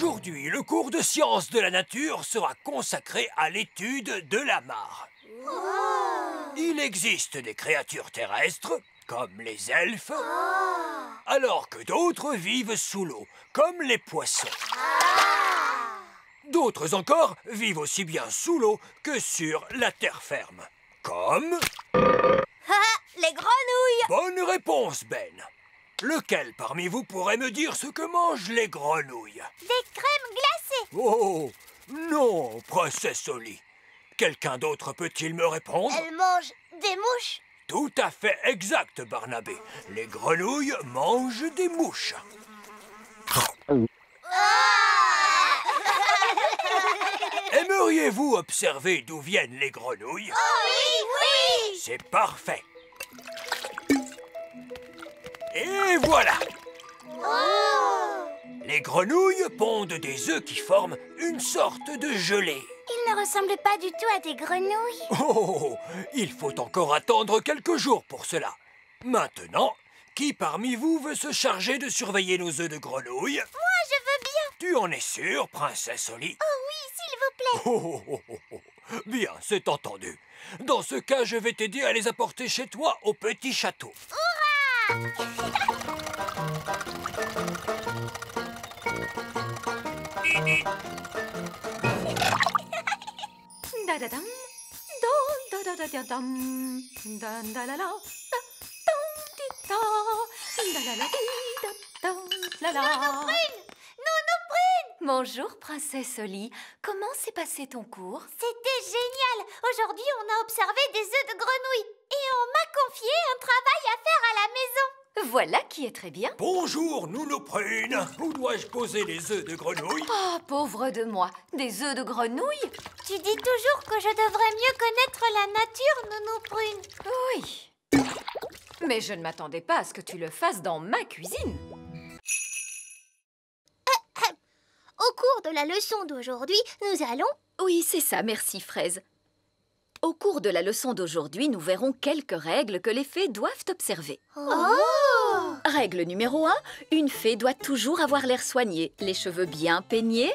Aujourd'hui, le cours de sciences de la nature sera consacré à l'étude de la mare. Il existe des créatures terrestres, comme les elfes, alors que d'autres vivent sous l'eau, comme les poissons. D'autres encore vivent aussi bien sous l'eau que sur la terre ferme, comme... Les grenouilles! Bonne réponse, Ben. Lequel parmi vous pourrait me dire ce que mangent les grenouilles? Des crèmes glacées! Oh, non, princesse Oli. Quelqu'un d'autre peut-il me répondre? Elles mangent des mouches! Tout à fait exact, Barnabé. Les grenouilles mangent des mouches. Aimeriez-vous observer d'où viennent les grenouilles? Oh oui, oui! C'est parfait. Et voilà! Les grenouilles pondent des œufs qui forment une sorte de gelée. Ils ne ressemblent pas du tout à des grenouilles. Oh, il faut encore attendre quelques jours pour cela. Maintenant, qui parmi vous veut se charger de surveiller nos œufs de grenouille? Moi, je veux bien. Tu en es sûre, princesse Oli? Oh oui, s'il vous plaît. Bien, c'est entendu. Dans ce cas, je vais t'aider à les apporter chez toi au petit château. Da-da-dam, da-da-da-da-dam, da-da-la-la, da-dam-di-da, da-la-la-di-da-dam-la-la. Nounou Prune! Bonjour, princesse Oli. Comment s'est passé ton cours? C'était génial. Aujourd'hui, on a observé des œufs de grenouilles. Et on m'a confié un travail à faire à la maison. Voilà qui est très bien. Bonjour, Nounou Prune. Où dois-je poser les œufs de grenouille? Oh, pauvre de moi. Des œufs de grenouille? Tu dis toujours que je devrais mieux connaître la nature, Nounou Prune. Oui. Mais je ne m'attendais pas à ce que tu le fasses dans ma cuisine. Au cours de la leçon d'aujourd'hui, nous allons... Oui, c'est ça, merci Fraise. Au cours de la leçon d'aujourd'hui, nous verrons quelques règles que les fées doivent observer. Oh! Règle numéro 1, une fée doit toujours avoir l'air soigné, les cheveux bien peignés,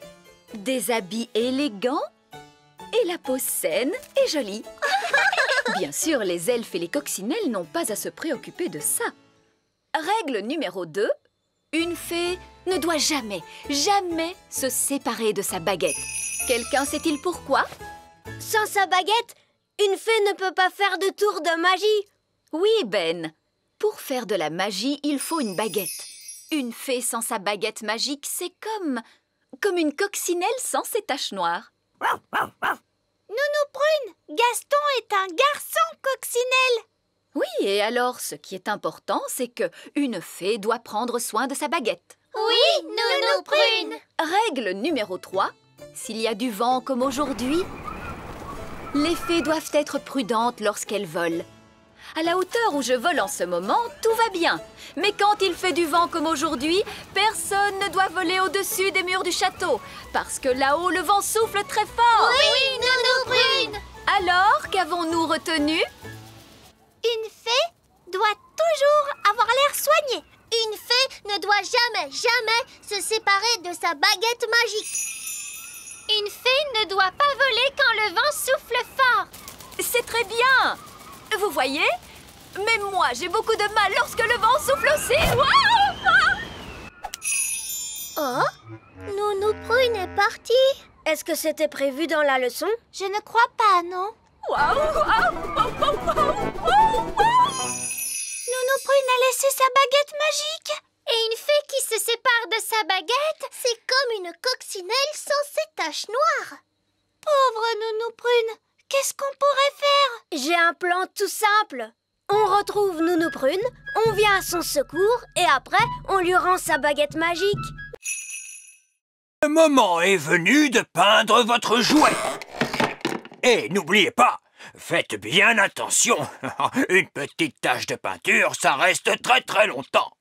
des habits élégants et la peau saine et jolie. Bien sûr, les elfes et les coccinelles n'ont pas à se préoccuper de ça. Règle numéro 2, une fée ne doit jamais, jamais se séparer de sa baguette. Quelqu'un sait-il pourquoi? Sans sa baguette, une fée ne peut pas faire de tour de magie. Oui, Ben. Pour faire de la magie, il faut une baguette. Une fée sans sa baguette magique, c'est comme une coccinelle sans ses taches noires. Nounou Prune, Gaston est un garçon coccinelle. Oui, et alors, ce qui est important, c'est que une fée doit prendre soin de sa baguette. Oui, Nounou Prune. Règle numéro 3. S'il y a du vent comme aujourd'hui, les fées doivent être prudentes lorsqu'elles volent. À la hauteur où je vole en ce moment, tout va bien. Mais quand il fait du vent comme aujourd'hui, personne ne doit voler au-dessus des murs du château. Parce que là-haut, le vent souffle très fort. Oui, Nounou Prune. Alors, qu'avons-nous retenu? Une fée doit toujours avoir l'air soigné. Une fée ne doit jamais, jamais se séparer de sa baguette magique. Une fée ne doit pas voler quand le vent souffle fort. C'est très bien. Vous voyez? Même moi, j'ai beaucoup de mal lorsque le vent souffle aussi. Oh, Nounou Prune est partie. Est-ce que c'était prévu dans la leçon? Je ne crois pas, non. Nounou Prune a laissé sa baguette magique. Et une fée qui se sépare de sa baguette, c'est comme une coccinelle sans ses taches noires. Pauvre Nounou Prune, qu'est-ce qu'on pourrait faire? J'ai un plan tout simple. On retrouve Nounou Prune, on vient à son secours et après, on lui rend sa baguette magique. Le moment est venu de peindre votre jouet. Et n'oubliez pas, faites bien attention. Une petite tache de peinture, ça reste très très longtemps.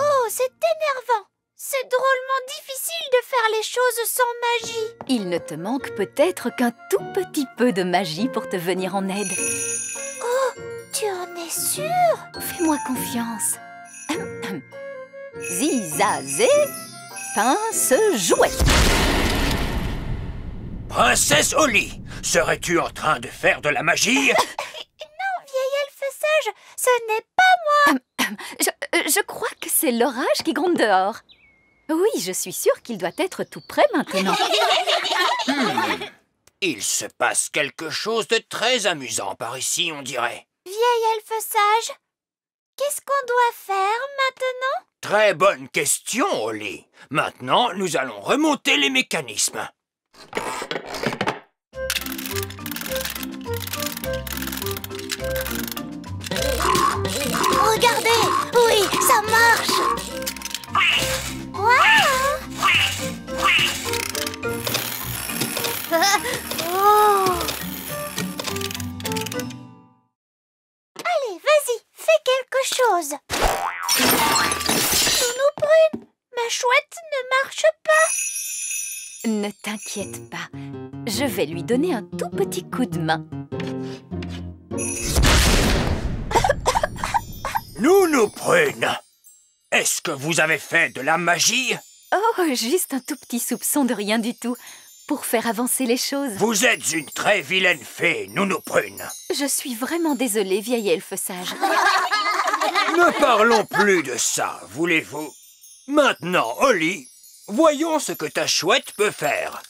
Oh, c'est énervant. C'est drôlement difficile de faire les choses sans magie. Il ne te manque peut-être qu'un tout petit peu de magie pour te venir en aide. Tu en es sûre? Fais-moi confiance. Zizazé, pince jouet. Princesse Holly, serais-tu en train de faire de la magie? Non, vieil elfe sage, ce n'est pas... Je crois que c'est l'orage qui gronde dehors. Oui, je suis sûre qu'il doit être tout prêt maintenant. Il se passe quelque chose de très amusant par ici, on dirait. Vieil elfe sage, qu'est-ce qu'on doit faire maintenant? Très bonne question, Holly. Maintenant, nous allons remonter les mécanismes. Regardez, oui, ça marche. Oh. Allez, vas-y, fais quelque chose. Nounou Prune, ma chouette ne marche pas. Ne t'inquiète pas, je vais lui donner un tout petit coup de main. Nounou Prune, est-ce que vous avez fait de la magie? Oh, juste un tout petit soupçon de rien du tout, pour faire avancer les choses. Vous êtes une très vilaine fée, Nounou Prune. Je suis vraiment désolée, vieil elfe sage. Ne parlons plus de ça, voulez-vous? Maintenant, Holly, voyons ce que ta chouette peut faire.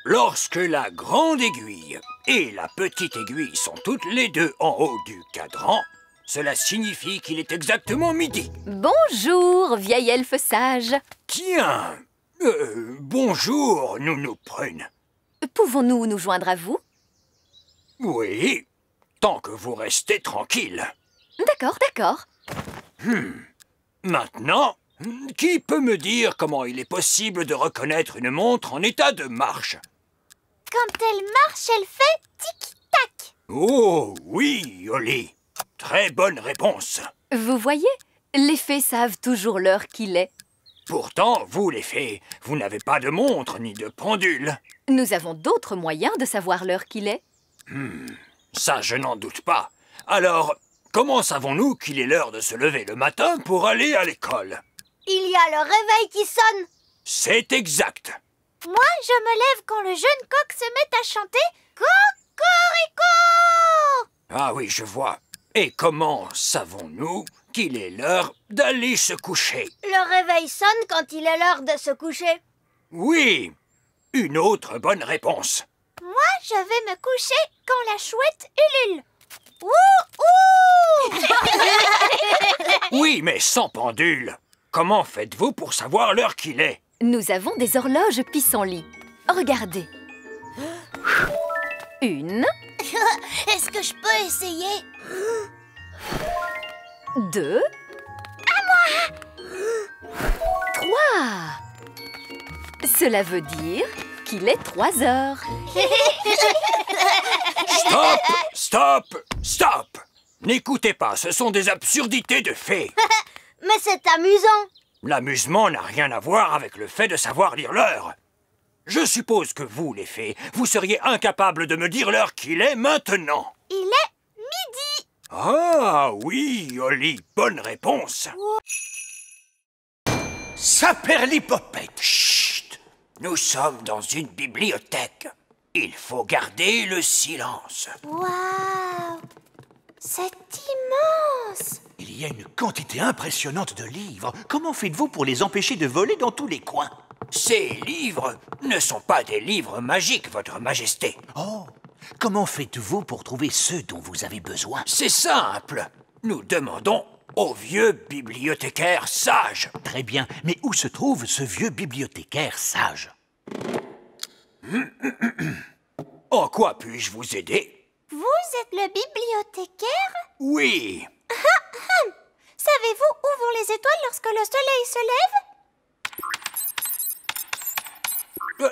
Lorsque la grande aiguille et la petite aiguille sont toutes les deux en haut du cadran, cela signifie qu'il est exactement midi. Bonjour, vieil elfe sage. Tiens, bonjour, Nounou Prune. Pouvons-nous nous joindre à vous? Oui, tant que vous restez tranquille. D'accord, d'accord. Maintenant, qui peut me dire comment il est possible de reconnaître une montre en état de marche? Quand elle marche, elle fait tic-tac. Oh, oui, Holly. Très bonne réponse. Vous voyez, les fées savent toujours l'heure qu'il est. Pourtant, vous, les fées, vous n'avez pas de montre ni de pendule. Nous avons d'autres moyens de savoir l'heure qu'il est. Ça, je n'en doute pas. Alors, comment savons-nous qu'il est l'heure de se lever le matin pour aller à l'école? Il y a le réveil qui sonne. C'est exact. Moi, je me lève quand le jeune coq se met à chanter Cocorico. Ah oui, je vois. Et comment savons-nous qu'il est l'heure d'aller se coucher? Le réveil sonne quand il est l'heure de se coucher. Oui, une autre bonne réponse. Moi, je vais me coucher quand la chouette ulule. Ouh, ouh. Oui, mais sans pendule. Comment faites-vous pour savoir l'heure qu'il est? Nous avons des horloges pissenlit. Regardez. 1, Est-ce que je peux essayer? 2, 3. Cela veut dire qu'il est 3 heures. Stop! Stop! Stop! N'écoutez pas, ce sont des absurdités de fées. Mais c'est amusant. L'amusement n'a rien à voir avec le fait de savoir lire l'heure. Je suppose que vous, les fées, vous seriez incapables de me dire l'heure qu'il est maintenant. Il est midi. Ah oui, Holly, bonne réponse. Saperlipopette. Chut! Nous sommes dans une bibliothèque. Il faut garder le silence. Waouh! C'est immense. Il y a une quantité impressionnante de livres. Comment faites-vous pour les empêcher de voler dans tous les coins? Ces livres ne sont pas des livres magiques, Votre Majesté. Oh, comment faites-vous pour trouver ceux dont vous avez besoin? C'est simple. Nous demandons au vieux bibliothécaire sage. Très bien, mais où se trouve ce vieux bibliothécaire sage? En quoi puis-je vous aider? Vous êtes le bibliothécaire? Oui. Savez-vous où vont les étoiles lorsque le soleil se lève?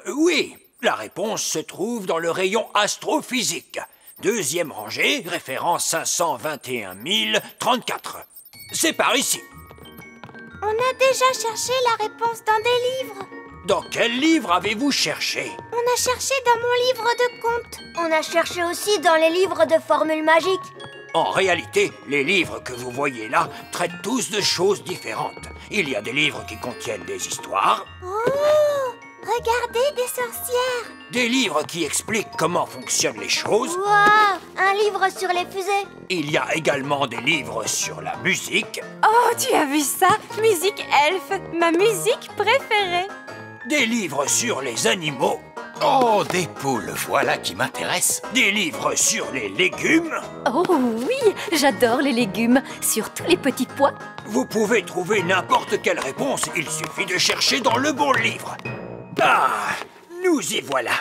Oui, la réponse se trouve dans le rayon astrophysique. Deuxième rangée, référence 521 034. C'est par ici. On a déjà cherché la réponse dans des livres. Dans quel livre avez-vous cherché? On a cherché dans mon livre de contes. On a cherché aussi dans les livres de formules magiques. En réalité, les livres que vous voyez là traitent tous de choses différentes. Il y a des livres qui contiennent des histoires, Oh! Regardez, des sorcières. des livres qui expliquent comment fonctionnent les choses. Waouh! Un livre sur les fusées. Il y a également des livres sur la musique, Oh, tu as vu ça? Musique elfe, ma musique préférée. des livres sur les animaux, Oh, des poules, voilà qui m'intéresse. des livres sur les légumes. Oh oui, j'adore les légumes, surtout les petits pois. Vous pouvez trouver n'importe quelle réponse, il suffit de chercher dans le bon livre. Ah, nous y voilà.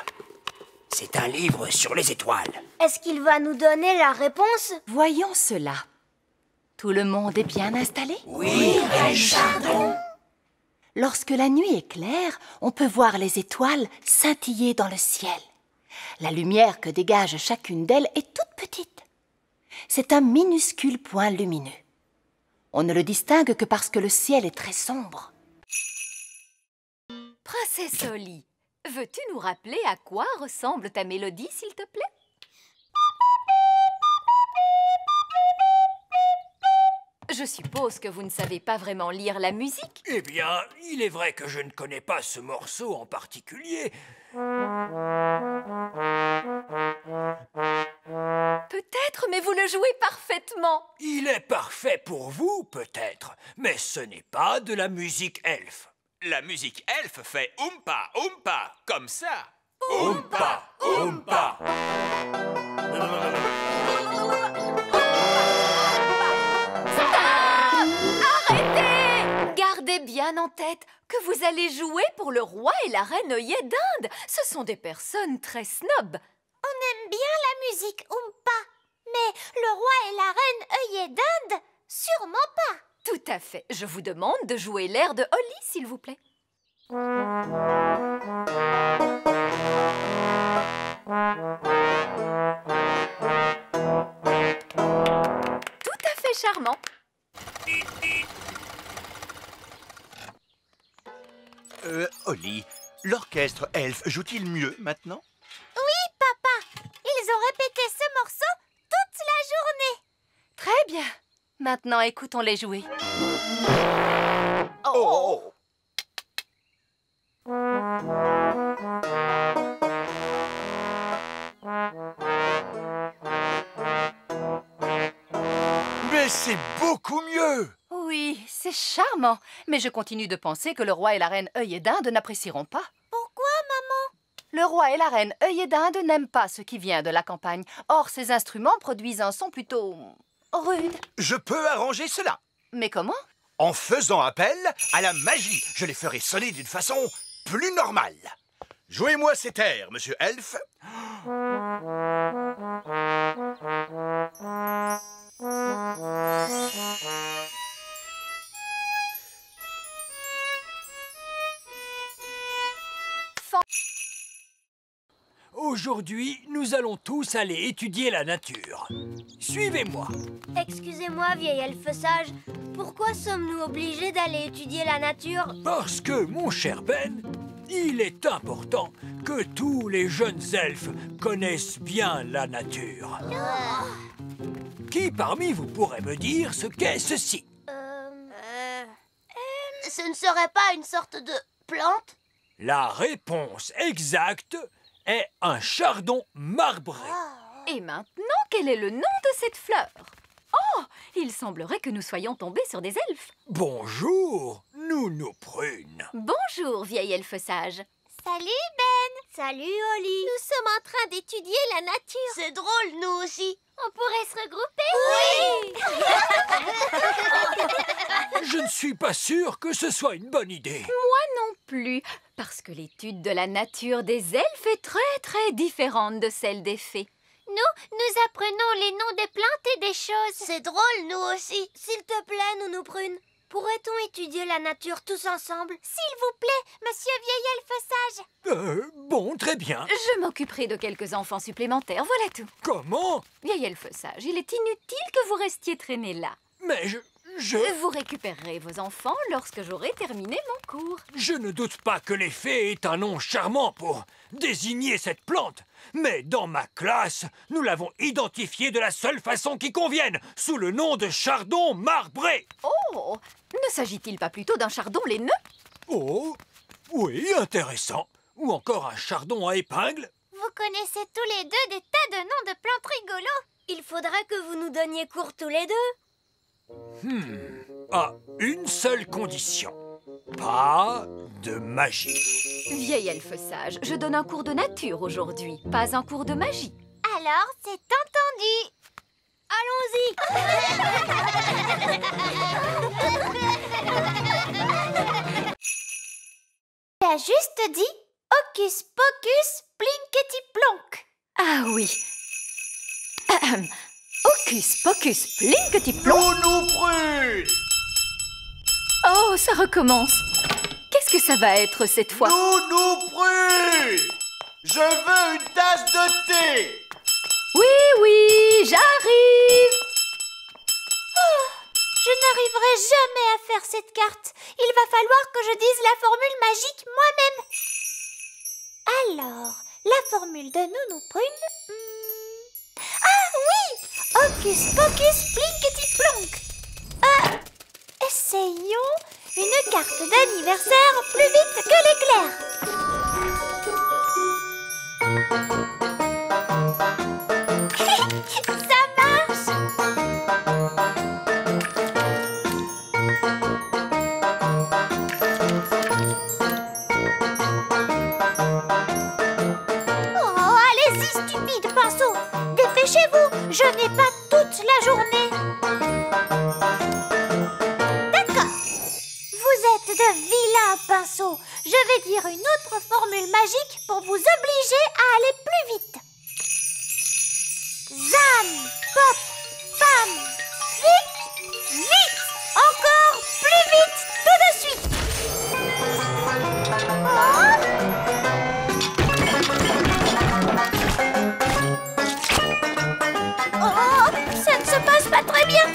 C'est un livre sur les étoiles. Est-ce qu'il va nous donner la réponse? Voyons cela. Tout le monde est bien installé? Oui, Chardon. Lorsque la nuit est claire, on peut voir les étoiles scintiller dans le ciel. La lumière que dégage chacune d'elles est toute petite. C'est un minuscule point lumineux. On ne le distingue que parce que le ciel est très sombre. Princesse Holly, veux-tu nous rappeler à quoi ressemble ta mélodie, s'il te plaît? Je suppose que vous ne savez pas vraiment lire la musique. Eh bien, il est vrai que je ne connais pas ce morceau en particulier. Peut-être, mais vous le jouez parfaitement. Il est parfait pour vous, peut-être, mais ce n'est pas de la musique elfe. La musique elfe fait oompa, oompa, comme ça. Oompa, oompa. Arrêtez! Gardez bien en tête que vous allez jouer pour le roi et la reine œillet d'Inde. Ce sont des personnes très snobs. On aime bien la musique Oompa. Mais le roi et la reine œillet d'Inde, sûrement pas. Tout à fait. Je vous demande de jouer l'air de Holly, s'il vous plaît. Tout à fait charmant. Holly, l'orchestre elfe joue-t-il mieux maintenant? Oui, papa. Ils ont répété ce morceau toute la journée. Très bien. Maintenant, écoutons-les jouer. Oh! Mais c'est beaucoup mieux! Oui, c'est charmant. Mais je continue de penser que le roi et la reine œillet d'Inde n'apprécieront pas. Pourquoi, maman? Le roi et la reine œillet d'Inde n'aiment pas ce qui vient de la campagne. Or, ces instruments produisent un son plutôt rude. Je peux arranger cela. Mais comment? En faisant appel à la magie, je les ferai sonner d'une façon plus normale. Jouez-moi cet air, monsieur Elfe. Aujourd'hui, nous allons tous aller étudier la nature. Suivez-moi. Excusez-moi, vieil elfe sage. Pourquoi sommes-nous obligés d'aller étudier la nature? Parce que, mon cher Ben, il est important que tous les jeunes elfes connaissent bien la nature. Qui parmi vous pourrait me dire ce qu'est ceci? Ce ne serait pas une sorte de plante? La réponse exacte est un chardon marbré. Et maintenant, quel est le nom de cette fleur? Oh, il semblerait que nous soyons tombés sur des elfes. Bonjour, Nounou Prune. Bonjour, vieil elfe sage. Salut, Ben. Salut, Holly. Nous sommes en train d'étudier la nature. C'est drôle, nous aussi. On pourrait se regrouper? Oui. Je ne suis pas sûr que ce soit une bonne idée. Moi non plus, parce que l'étude de la nature des elfes est très différente de celle des fées. Nous apprenons les noms des plantes et des choses. C'est drôle, nous aussi. S'il te plaît, Nounou Prune, pourrait-on étudier la nature tous ensemble? S'il vous plaît, monsieur vieil elfe sage. Bon, très bien. Je m'occuperai de quelques enfants supplémentaires, voilà tout. Comment? Vieil elfe sage, il est inutile que vous restiez traîné là. Mais Vous récupérerez vos enfants lorsque j'aurai terminé mon cours. Je ne doute pas que les fées aient un nom charmant pour désigner cette plante. Mais dans ma classe, nous l'avons identifiée de la seule façon qui convienne, sous le nom de chardon marbré. Oh! Ne s'agit-il pas plutôt d'un chardon laineux? Oh, oui, intéressant. Ou encore un chardon à épingle. Vous connaissez tous les deux des tas de noms de plantes rigolos. Il faudra que vous nous donniez cours tous les deux. À une seule condition. Pas de magie. Vieil elfe sage, je donne un cours de nature aujourd'hui, pas un cours de magie. Alors, c'est entendu. Allons-y. Tu as juste dit Hocus Pocus Plinkety Plonk. Ah oui. Ahem. Hocus Pocus Plinkety Plonk. Nounou Prune! Oh, ça recommence. Qu'est-ce que ça va être cette fois? Nounou Prune! Je veux une tasse de thé! Oui, oui, j'arrive. Je n'arriverai jamais à faire cette carte. Il va falloir que je dise la formule magique moi-même. Alors, la formule de Nounou Prune... Ah oui! Hocus Pocus Plinkety Plonk. Essayons une carte d'anniversaire plus vite que l'éclair. Ça marche! Oh, allez-y, stupide pinceau! Dépêchez-vous, je n'ai pas toute la journée. D'accord. Vous êtes de vilains pinceaux. Je vais dire une autre formule magique pour vous obliger à aller plus vite. Zam, pop, pam, vite, vite. Encore plus vite, tout de suite. Oh, ça ne se passe pas très bien.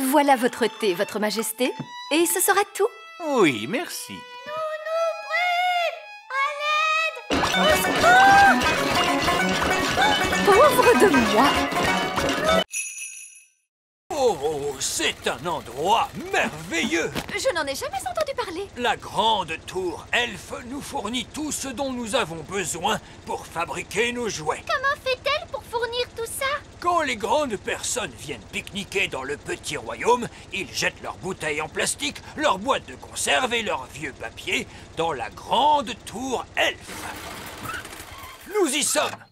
Voilà votre thé, votre majesté. Et ce sera tout. Oui, merci. Pauvre de moi. Oh, c'est un endroit merveilleux. Je n'en ai jamais entendu parler. La grande tour elfe nous fournit tout ce dont nous avons besoin pour fabriquer nos jouets. Comment fait-elle pour fournir tout ça? Quand les grandes personnes viennent pique-niquer dans le petit royaume, ils jettent leurs bouteilles en plastique, leurs boîtes de conserve et leurs vieux papiers dans la grande tour elfe. Nous y sommes.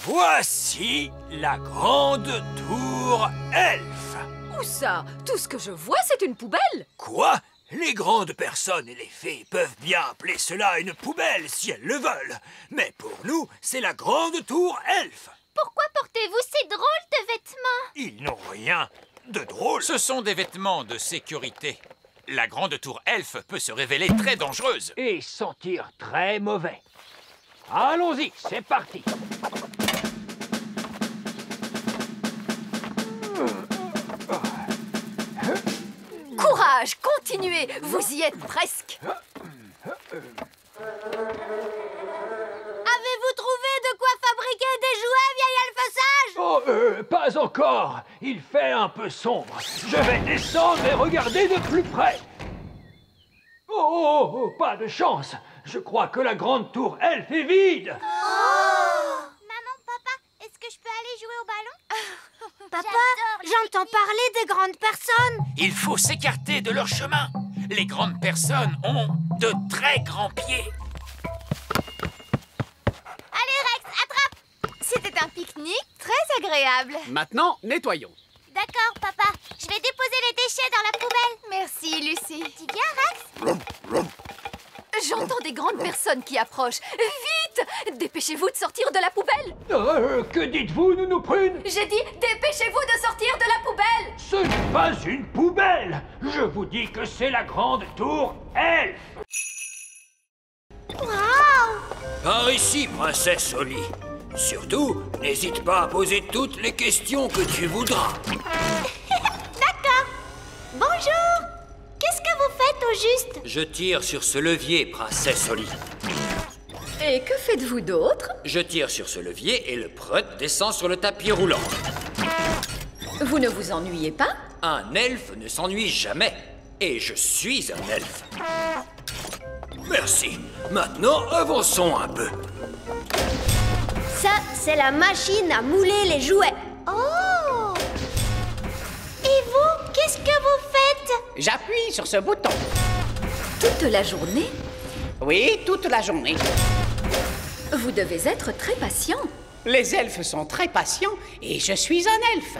Voici la grande tour elfe. Où ça? Tout ce que je vois, c'est une poubelle. Quoi? Les grandes personnes et les fées peuvent bien appeler cela une poubelle si elles le veulent. Mais pour nous, c'est la grande tour elfe. Pourquoi portez-vous ces drôles de vêtements? Ils n'ont rien de drôle. Ce sont des vêtements de sécurité. La grande tour elfe peut se révéler très dangereuse. Et sentir très mauvais. Allons-y, c'est parti. Courage, continuez. Vous y êtes presque. Avez-vous trouvé de quoi fabriquer des jouets, vieil elfe sage? Oh, pas encore. Il fait un peu sombre. Je vais descendre et regarder de plus près. Oh, pas de chance. Je crois que la grande tour elfe est vide. Maman, papa, est-ce que je peux aller jouer au ballon? Papa, j'entends parler des grandes personnes. Il faut s'écarter de leur chemin. Les grandes personnes ont de très grands pieds. Allez, Rex, attrape. C'était un pique-nique très agréable. Maintenant, nettoyons. D'accord, papa. Je vais déposer les déchets dans la poubelle. Merci, Lucie. Tu viens, Rex? J'entends des grandes personnes qui approchent. Vite! Dépêchez-vous de sortir de la poubelle. Que dites-vous, Nounou Prune? J'ai dit, dépêchez-vous de sortir de la poubelle. Ce n'est pas une poubelle. Je vous dis que c'est la grande tour Elf. Par ici, princesse Oli. Surtout, n'hésite pas à poser toutes les questions que tu voudras. D'accord. Bonjour. Qu'est-ce que vous faites au juste? Je tire sur ce levier, princesse Oli. Et que faites-vous d'autre? Je tire sur ce levier et le preut descend sur le tapis roulant. Vous ne vous ennuyez pas? Un elfe ne s'ennuie jamais. Et je suis un elfe. Merci. Maintenant, avançons un peu. Ça, c'est la machine à mouler les jouets. Oh! Et vous, qu'est-ce que vous faites? J'appuie sur ce bouton. Toute la journée? Oui, toute la journée. Vous devez être très patient. Les elfes sont très patients et je suis un elfe.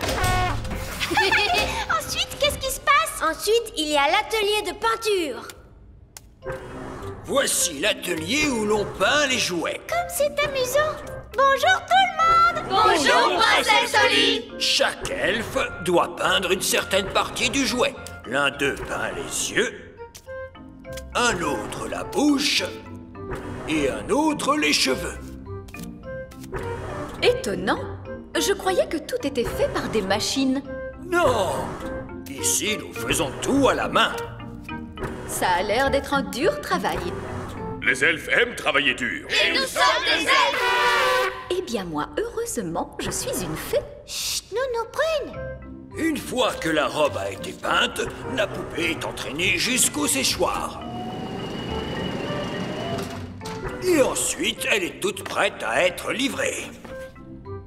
Ensuite, qu'est-ce qui se passe? Ensuite, il y a l'atelier de peinture. Voici l'atelier où l'on peint les jouets. Comme c'est amusant. Bonjour tout le monde. Bonjour, princesse Oli. Chaque elfe doit peindre une certaine partie du jouet. L'un d'eux peint les yeux, un autre la bouche et un autre les cheveux. Étonnant. Je croyais que tout était fait par des machines. Non! Ici, nous faisons tout à la main. Ça a l'air d'être un dur travail. Les elfes aiment travailler dur. Et nous sommes des elfes. Eh bien moi, heureusement, je suis une fée. Chut, Nounou Prune. Une fois que la robe a été peinte, la poupée est entraînée jusqu'au séchoir. Et ensuite, elle est toute prête à être livrée.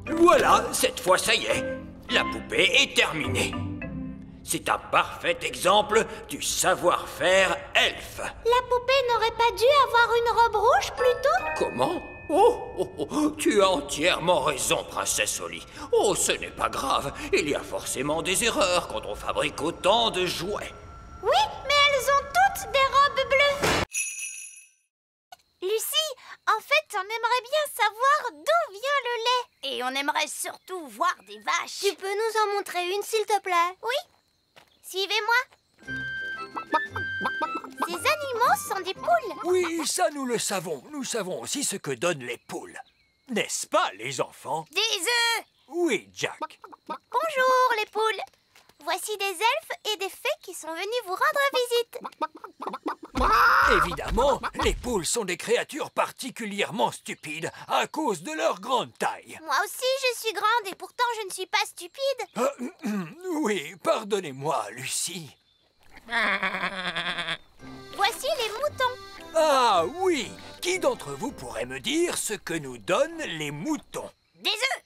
Voilà, cette fois, ça y est. La poupée est terminée. C'est un parfait exemple du savoir-faire elfe. La poupée n'aurait pas dû avoir une robe rouge plutôt? Comment? Oh, tu as entièrement raison, princesse Oli. Oh, ce n'est pas grave. Il y a forcément des erreurs quand on fabrique autant de jouets. Oui, mais elles ont toutes des robes bleues. Lucie, en fait, on aimerait bien savoir d'où vient le lait. Et on aimerait surtout voir des vaches. Tu peux nous en montrer une, s'il te plaît? Oui. Suivez-moi. Ces animaux sont des poules. Oui, ça nous le savons. Nous savons aussi ce que donnent les poules. N'est-ce pas, les enfants? Des œufs. Oui, Jack. Bonjour, les poules. Voici des elfes et des fées qui sont venus vous rendre visite. Évidemment, les poules sont des créatures particulièrement stupides à cause de leur grande taille. Moi aussi, je suis grande et pourtant je ne suis pas stupide. Oui, pardonnez-moi, Lucie. Voici les moutons. Ah oui, qui d'entre vous pourrait me dire ce que nous donnent les moutons? Des œufs.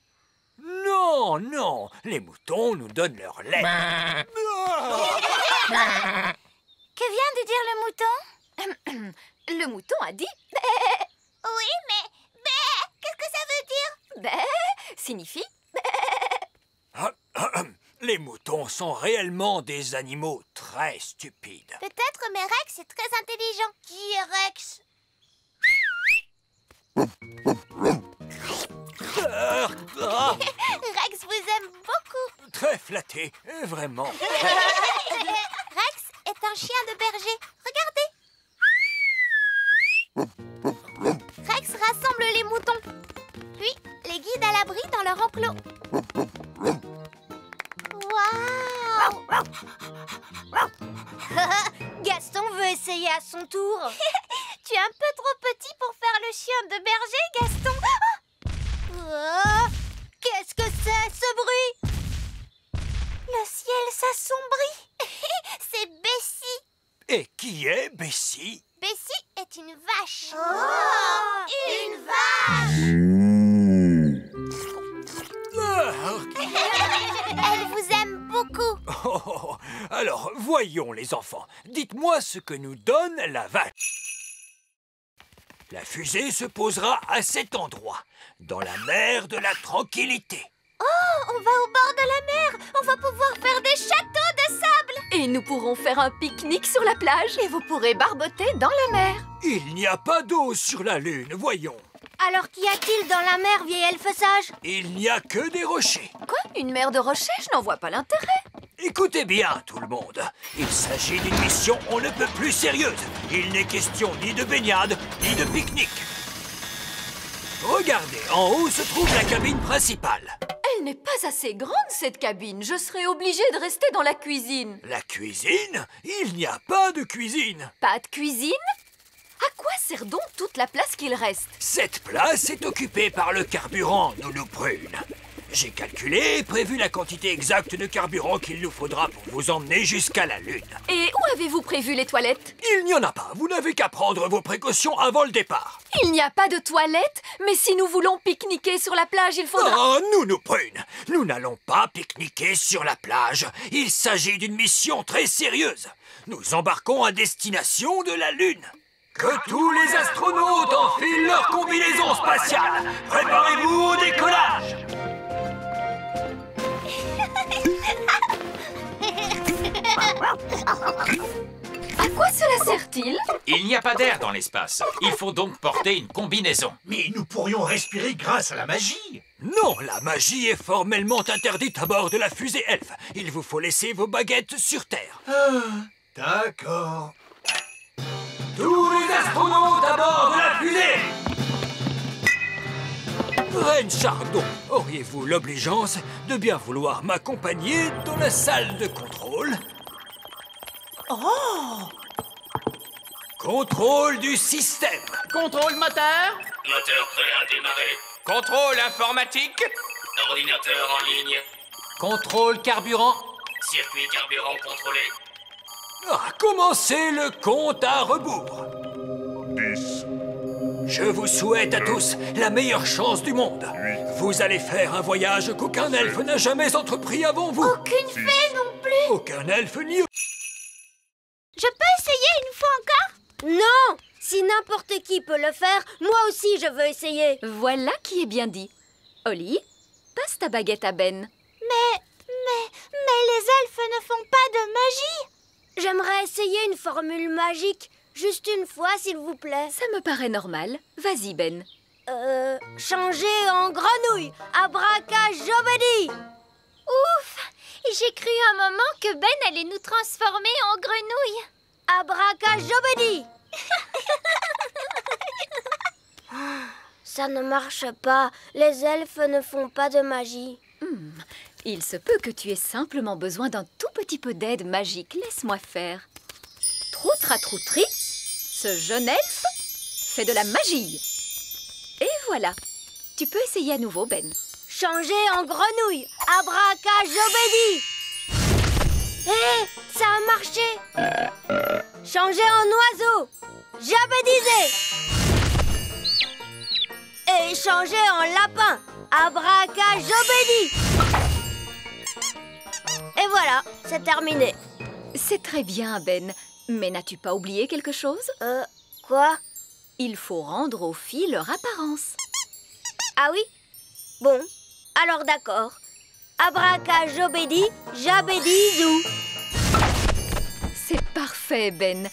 Non, non, les moutons nous donnent leur lait. Ah. Que vient de dire le mouton? Le mouton a dit Oui, mais... qu'est-ce que ça veut dire? bé signifie Les moutons sont réellement des animaux très stupides. Peut-être, mais Rex est très intelligent. Qui est Rex? Rex vous aime beaucoup. Très flatté, vraiment. Rex est un chien de berger. Regardez. Rex rassemble les moutons, puis les guide à l'abri dans leur enclos. Waouh! Gaston veut essayer à son tour. Tu es un peu trop petit pour faire le chien de berger, Gaston. Oh, qu'est-ce que c'est, ce bruit? Le ciel s'assombrit. C'est Bessie. Et qui est Bessie? Bessie est une vache. Oh, une vache. Elle vous aime beaucoup. Oh, alors, voyons les enfants. Dites-moi ce que nous donne la vache. La fusée se posera à cet endroit, dans la mer de la tranquillité. Oh, on va au bord de la mer. On va pouvoir faire des châteaux de sable. et nous pourrons faire un pique-nique sur la plage. Et vous pourrez barboter dans la mer. Il n'y a pas d'eau sur la Lune, voyons. Alors qu'y a-t-il dans la mer, vieil elfe sage? Il n'y a que des rochers. Quoi? Une mer de rochers? Je n'en vois pas l'intérêt. Écoutez bien, tout le monde. Il s'agit d'une mission on ne peut plus sérieuse. Il n'est question ni de baignade, ni de pique-nique. Regardez, en haut se trouve la cabine principale. Elle n'est pas assez grande, cette cabine. Je serais obligée de rester dans la cuisine. La cuisine? Il n'y a pas de cuisine. Pas de cuisine? À quoi sert donc toute la place qu'il reste? Cette place est occupée par le carburant, Nounou Prune. J'ai calculé et prévu la quantité exacte de carburant qu'il nous faudra pour vous emmener jusqu'à la Lune. Et où avez-vous prévu les toilettes? Il n'y en a pas. Vous n'avez qu'à prendre vos précautions avant le départ. Il n'y a pas de toilettes? Mais si nous voulons pique-niquer sur la plage, il faudra... Oh, Nounou Prune, nous n'allons pas pique-niquer sur la plage. Il s'agit d'une mission très sérieuse. Nous embarquons à destination de la Lune. Que tous les astronautes enfilent leur combinaison spatiale. Préparez-vous au décollage. À quoi cela sert-il? Il n'y a pas d'air dans l'espace. Il faut donc porter une combinaison. Mais nous pourrions respirer grâce à la magie. Non, la magie est formellement interdite à bord de la fusée Elfe. Il vous faut laisser vos baguettes sur Terre. D'accord. Tous les astronautes à bord de la fusée! Reine Chardon, auriez-vous l'obligeance de bien vouloir m'accompagner dans la salle de contrôle? Oh! Contrôle du système. Contrôle moteur. Moteur prêt à démarrer. Contrôle informatique. Ordinateur en ligne. Contrôle carburant. Circuit carburant contrôlé. Commencez le compte à rebours. 10. Je vous souhaite à tous la meilleure chance du monde. Vous allez faire un voyage qu'aucun elfe n'a jamais entrepris avant vous. Aucune fée non plus. Aucun elfe ni... Je peux essayer une fois encore? Non! Si n'importe qui peut le faire, moi aussi je veux essayer. Voilà qui est bien dit. Holly, passe ta baguette à Ben. Mais les elfes ne font pas de magie. J'aimerais essayer une formule magique. Juste une fois, s'il vous plaît. Ça me paraît normal. Vas-y, Ben. Changer en grenouille. Abracajobedi. Ouf! J'ai cru un moment que Ben allait nous transformer en grenouille. Abracajobedi. Ça ne marche pas. Les elfes ne font pas de magie. Il se peut que tu aies simplement besoin d'un tout petit peu d'aide magique. Laisse-moi faire. Troutra-troutri, ce jeune elfe fait de la magie. Et voilà. Tu peux essayer à nouveau, Ben. Changer en grenouille. Abracajobedi. Hé, ça a marché. Changer en oiseau. Jabedisé. Et changer en lapin. Abracajobedi. Et voilà, c'est terminé. C'est très bien, Ben. Mais n'as-tu pas oublié quelque chose? Quoi? Il faut rendre aux filles leur apparence. Ah oui? Bon, alors d'accord. Abracajobedi, jabedizou. C'est parfait, Ben.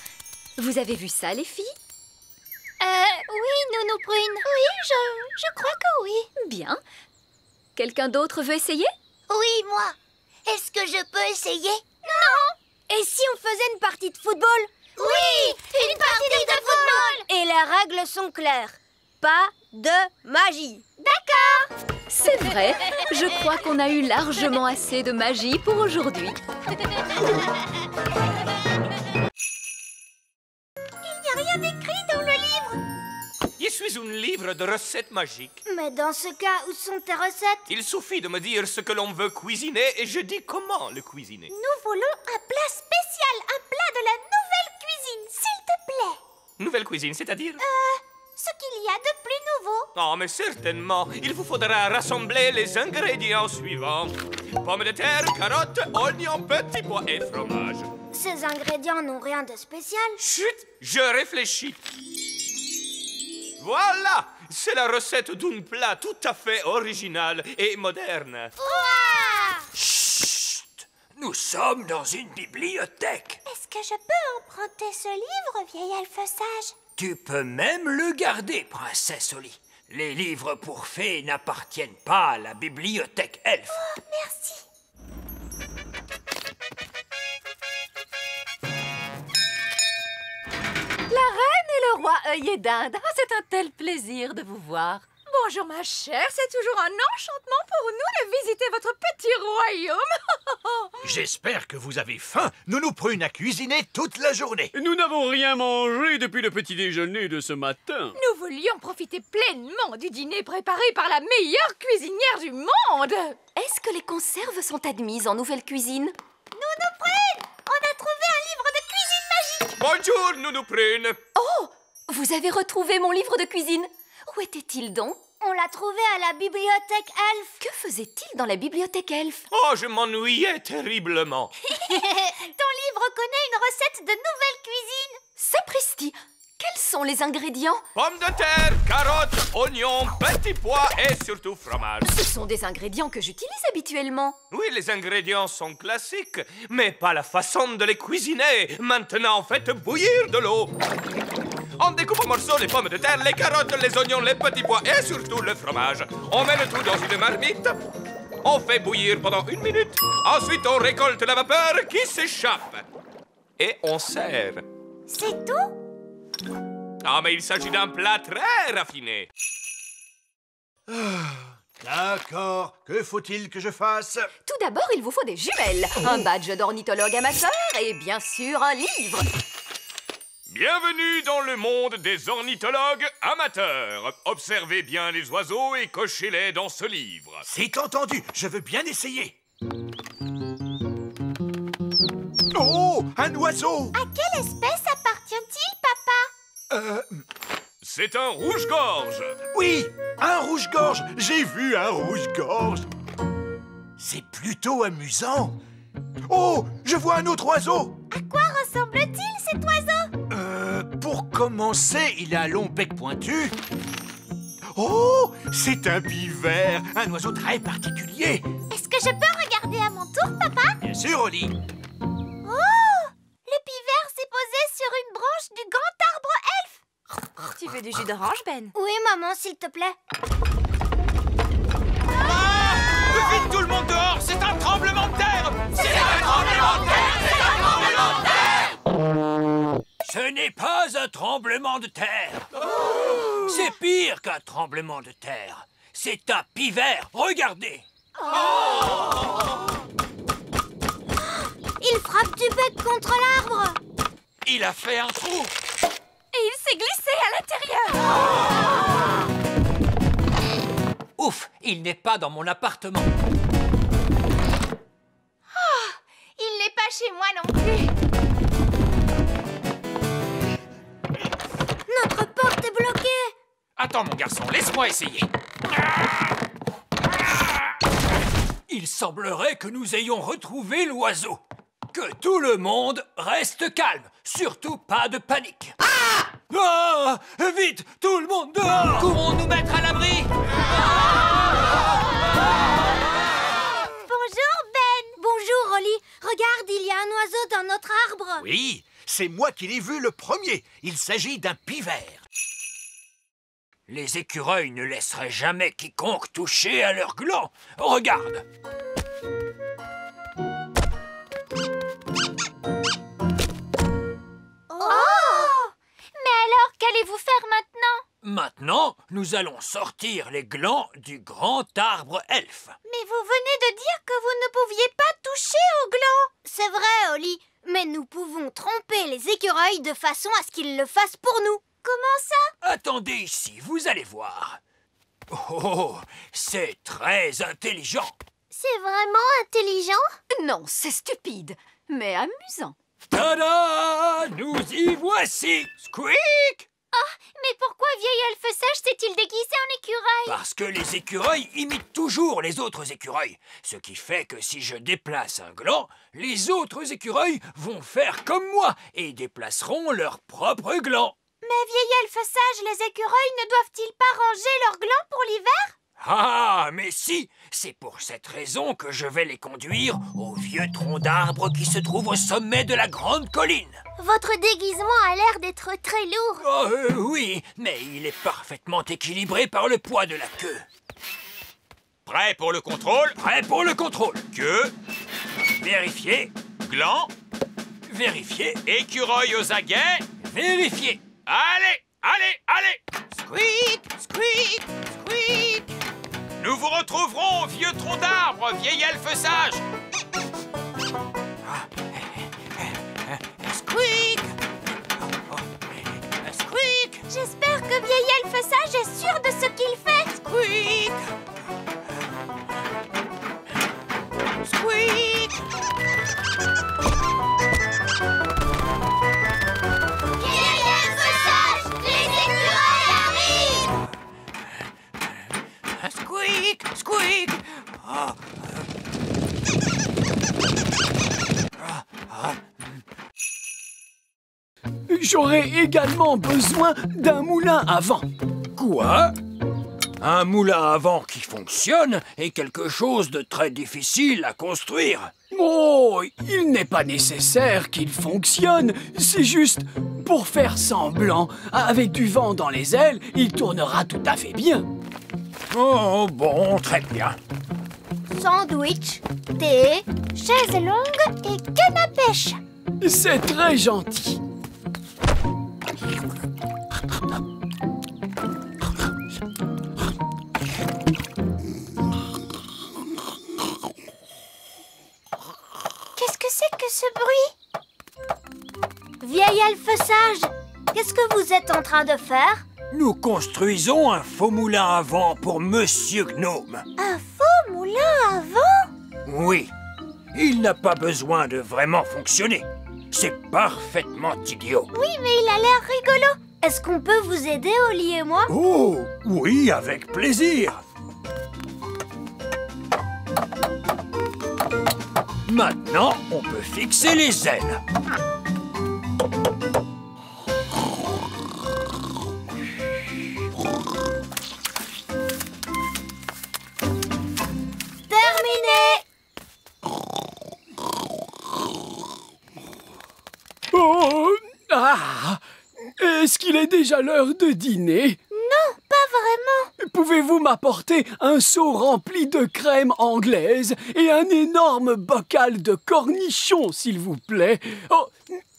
Vous avez vu ça, les filles? Oui, Nounou Prune. Oui, je crois que oui. Bien. Quelqu'un d'autre veut essayer? Oui, moi. Est-ce que je peux essayer? Non. Et si on faisait une partie de football? Oui, une partie de football. Et les règles sont claires. Pas de magie. D'accord. C'est vrai. Je crois qu'on a eu largement assez de magie pour aujourd'hui. Il n'y a rien d'écrit dans le livre. Je suis un livre de recettes magiques. Mais dans ce cas, où sont tes recettes? Il suffit de me dire ce que l'on veut cuisiner et je dis comment le cuisiner. Nous voulons un plat spécial, un plat de la nouvelle cuisine, s'il te plaît. Nouvelle cuisine, c'est-à-dire? Ce qu'il y a de plus nouveau. Oh, mais certainement. Il vous faudra rassembler les ingrédients suivants. Pommes de terre, carottes, oignons, petits pois et fromage. Ces ingrédients n'ont rien de spécial. Chut, je réfléchis. Voilà, c'est la recette d'un plat tout à fait original et moderne. Chut! Nous sommes dans une bibliothèque. Est-ce que je peux emprunter ce livre, vieil elfe sage? Tu peux même le garder, princesse Holly. Les livres pour fées n'appartiennent pas à la bibliothèque elfe. Oh, merci. La reine et le roi œillet d'Inde. Ah, c'est un tel plaisir de vous voir. Bonjour ma chère, c'est toujours un enchantement pour nous de visiter votre petit royaume. J'espère que vous avez faim. Nounou Prune a cuisiné toute la journée. Nous n'avons rien mangé depuis le petit déjeuner de ce matin. Nous voulions profiter pleinement du dîner préparé par la meilleure cuisinière du monde. Est-ce que les conserves sont admises en nouvelle cuisine? Nounou Prune, on a trouvé un livre de cuisine magique. Bonjour, Nounou Prune. Oh! Vous avez retrouvé mon livre de cuisine? Où était-il donc? On l'a trouvé à la bibliothèque elfe. Que faisait-il dans la bibliothèque elfe? Oh, je m'ennuyais terriblement. Ton livre connaît une recette de nouvelle cuisine. Sapristi! Quels sont les ingrédients? Pommes de terre, carottes, oignons, petits pois et surtout fromage. Ce sont des ingrédients que j'utilise habituellement. Oui, les ingrédients sont classiques, mais pas la façon de les cuisiner. Maintenant, faites bouillir de l'eau. On découpe en morceaux les pommes de terre, les carottes, les oignons, les petits pois et surtout le fromage. On met le tout dans une marmite. On fait bouillir pendant 1 minute. Ensuite, on récolte la vapeur qui s'échappe. Et on sert. C'est tout? Ah, mais il s'agit d'un plat très raffiné. D'accord. Que faut-il que je fasse? Tout d'abord, il vous faut des jumelles, un badge d'ornithologue amateur et bien sûr un livre. Bienvenue dans le monde des ornithologues amateurs. Observez bien les oiseaux et cochez-les dans ce livre. C'est entendu. Je veux bien essayer. Oh, un oiseau! À quelle espèce appartient-il, papa? C'est un rouge-gorge. Oui, un rouge-gorge. J'ai vu un rouge-gorge. C'est plutôt amusant. Oh, je vois un autre oiseau. À quoi ressemble-t-il, cet oiseau? Pour commencer, il a un long bec pointu. Oh, c'est un pivert, un oiseau très particulier. Est-ce que je peux regarder à mon tour, papa? Bien sûr, Holly. Oh! Le pivert s'est posé sur une branche du grand arbre elfe. Tu veux du jus d'orange, Ben? Oui, maman, s'il te plaît. Vite, tout le monde dehors! C'est un tremblement de terre! C'est un tremblement de terre! C'est un tremblement de terre! Ce n'est pas un tremblement de terre. C'est pire qu'un tremblement de terre. C'est un pivert. Regardez. Il frappe du bec contre l'arbre. Il a fait un trou. Et il s'est glissé à l'intérieur. Ouf, il n'est pas dans mon appartement. Il n'est pas chez moi non plus. Notre porte est bloquée. Attends, mon garçon, laisse-moi essayer. Il semblerait que nous ayons retrouvé l'oiseau. Que tout le monde reste calme. Surtout pas de panique. Ah! Vite, tout le monde dehors! Courons nous mettre à l'abri. Bonjour, Ben. Bonjour, Holly. Regarde, il y a un oiseau dans notre arbre. Oui, c'est moi qui l'ai vu le premier. Il s'agit d'un pivert. Les écureuils ne laisseraient jamais quiconque toucher à leur gland. Regarde. Oh! Mais alors, qu'allez-vous faire maintenant? Maintenant, nous allons sortir les glands du grand arbre elfe. Mais vous venez de dire que vous ne pouviez pas toucher au gland. C'est vrai, Holly. Mais nous pouvons tromper les écureuils de façon à ce qu'ils le fassent pour nous. Comment ça? Attendez ici, vous allez voir. Oh, c'est très intelligent. C'est vraiment intelligent? Non, c'est stupide, mais amusant. Tada! Nous y voici! Squeak! Mais pourquoi vieil elfe sage s'est-il déguisé en écureuil? Parce que les écureuils imitent toujours les autres écureuils. Ce qui fait que si je déplace un gland, les autres écureuils vont faire comme moi et déplaceront leur propre gland. Mais vieil elfe sage, les écureuils ne doivent-ils pas ranger leurs glands pour l'hiver? Ah, mais si! C'est pour cette raison que je vais les conduire au vieux tronc d'arbre qui se trouve au sommet de la grande colline. Votre déguisement a l'air d'être très lourd. Oh, oui, mais il est parfaitement équilibré par le poids de la queue. Prêt pour le contrôle? Prêt pour le contrôle. Queue, Vérifier, gland, vérifier, écureuil aux aguets. vérifier. Allez, allez, allez! Squeak, squeak, squeak. Nous vous retrouverons au vieux tronc d'arbre, vieil elfe sage. Squeak. Squeak. J'espère que vieil elfe sage est sûr de ce qu'il fait. Squeak. Squeak. Vieil elfe sage, les écureuils arrivent. Squeak, squeak. J'aurais également besoin d'un moulin à vent. Quoi? Un moulin à vent qui fonctionne est quelque chose de très difficile à construire. Oh, il n'est pas nécessaire qu'il fonctionne. C'est juste pour faire semblant. Avec du vent dans les ailes, il tournera tout à fait bien. Oh, bon, très bien. Sandwich, thé, chaise longue et canne à pêche. C'est très gentil. Qu'est-ce que c'est que ce bruit? Vieil elfe sage, qu'est-ce que vous êtes en train de faire? Nous construisons un faux moulin à vent pour Monsieur Gnome. Un faux moulin à vent? Oui, il n'a pas besoin de vraiment fonctionner. C'est parfaitement idiot. Oui, mais il a l'air rigolo. Est-ce qu'on peut vous aider, Oli et moi? Oh, oui, avec plaisir. Maintenant, on peut fixer les ailes. Terminé. Oh, ah, est-ce qu'il est déjà l'heure de dîner? Non, pas vraiment. Pouvez-vous m'apporter un seau rempli de crème anglaise et un énorme bocal de cornichons, s'il vous plaît? Oh,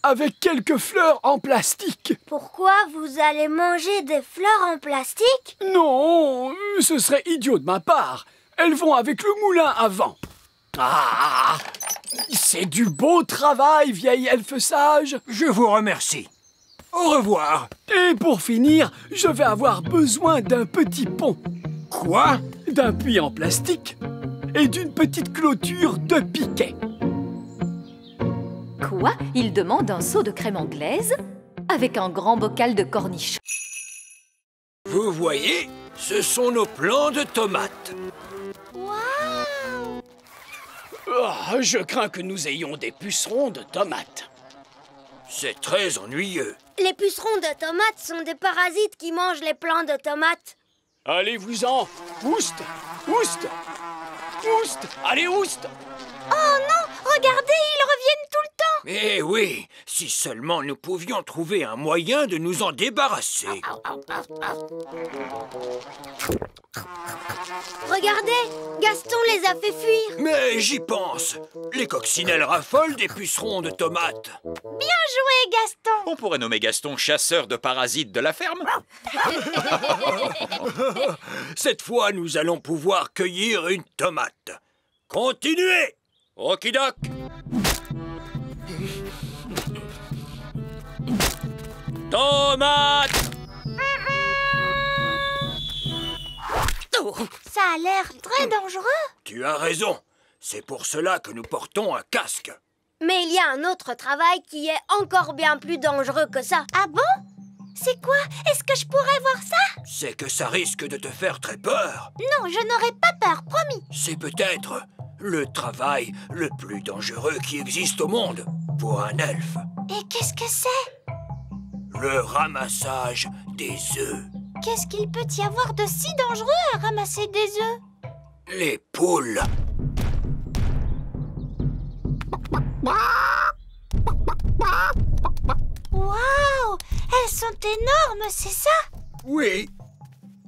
avec quelques fleurs en plastique. Pourquoi vous allez manger des fleurs en plastique? Non, ce serait idiot de ma part. Elles vont avec le moulin à vent. Ah, c'est du beau travail, vieil elfe sage. Je vous remercie. Au revoir. Et pour finir, je vais avoir besoin d'un petit pont. Quoi? D'un puits en plastique et d'une petite clôture de piquet. Quoi? Il demande un seau de crème anglaise avec un grand bocal de cornichons. Vous voyez, ce sont nos plants de tomates. Waouh! Oh, je crains que nous ayons des pucerons de tomates. C'est très ennuyeux. Les pucerons de tomates sont des parasites qui mangent les plants de tomates. Allez-vous-en. Ouste, ouste, ouste. Allez, ouste. Oh non! Regardez, ils reviennent tout le temps! Eh oui, si seulement nous pouvions trouver un moyen de nous en débarrasser. Regardez, Gaston les a fait fuir. Mais j'y pense. Les coccinelles raffolent des pucerons de tomates. Bien joué, Gaston! On pourrait nommer Gaston chasseur de parasites de la ferme. Cette fois, nous allons pouvoir cueillir une tomate. Continuez! Okidoc! Tomate! Ça a l'air très dangereux. Tu as raison. C'est pour cela que nous portons un casque. Mais il y a un autre travail qui est encore bien plus dangereux que ça. Ah bon? C'est quoi? Est-ce que je pourrais voir ça? C'est que ça risque de te faire très peur. Non, je n'aurai pas peur, promis. C'est peut-être le travail le plus dangereux qui existe au monde pour un elfe. Et qu'est-ce que c'est? Le ramassage des œufs. Qu'est-ce qu'il peut y avoir de si dangereux à ramasser des œufs? Les poules. Waouh! Elles sont énormes, c'est ça? Oui.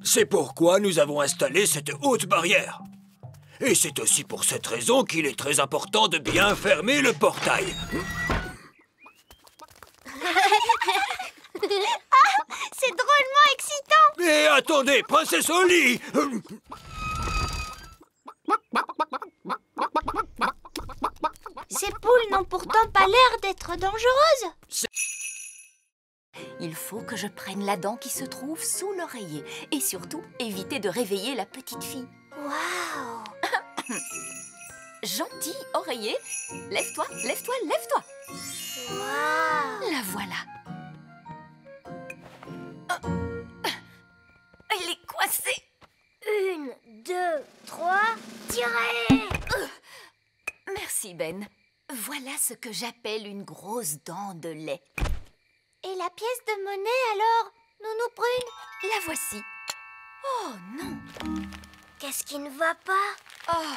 C'est pourquoi nous avons installé cette haute barrière. Et c'est aussi pour cette raison qu'il est très important de bien fermer le portail. Ah! C'est drôlement excitant! Mais attendez, princesse Holly! Ces poules n'ont pourtant pas l'air d'être dangereuses. Il faut que je prenne la dent qui se trouve sous l'oreiller. Et surtout, éviter de réveiller la petite fille. Waouh! Gentil oreiller, lève-toi, lève-toi, lève-toi. Waouh! La voilà. Elle est coincée. 1, 2, 3, tirez! Merci Ben. Voilà ce que j'appelle une grosse dent de lait. Et la pièce de monnaie alors, Nounou Prune? La voici. Oh non! Qu'est-ce qui ne va pas? Oh,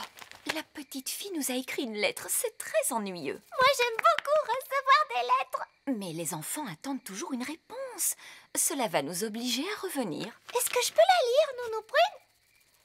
la petite fille nous a écrit une lettre. C'est très ennuyeux. Moi, j'aime beaucoup recevoir des lettres. Mais les enfants attendent toujours une réponse. Cela va nous obliger à revenir. Est-ce que je peux la lire, Nounou Prune?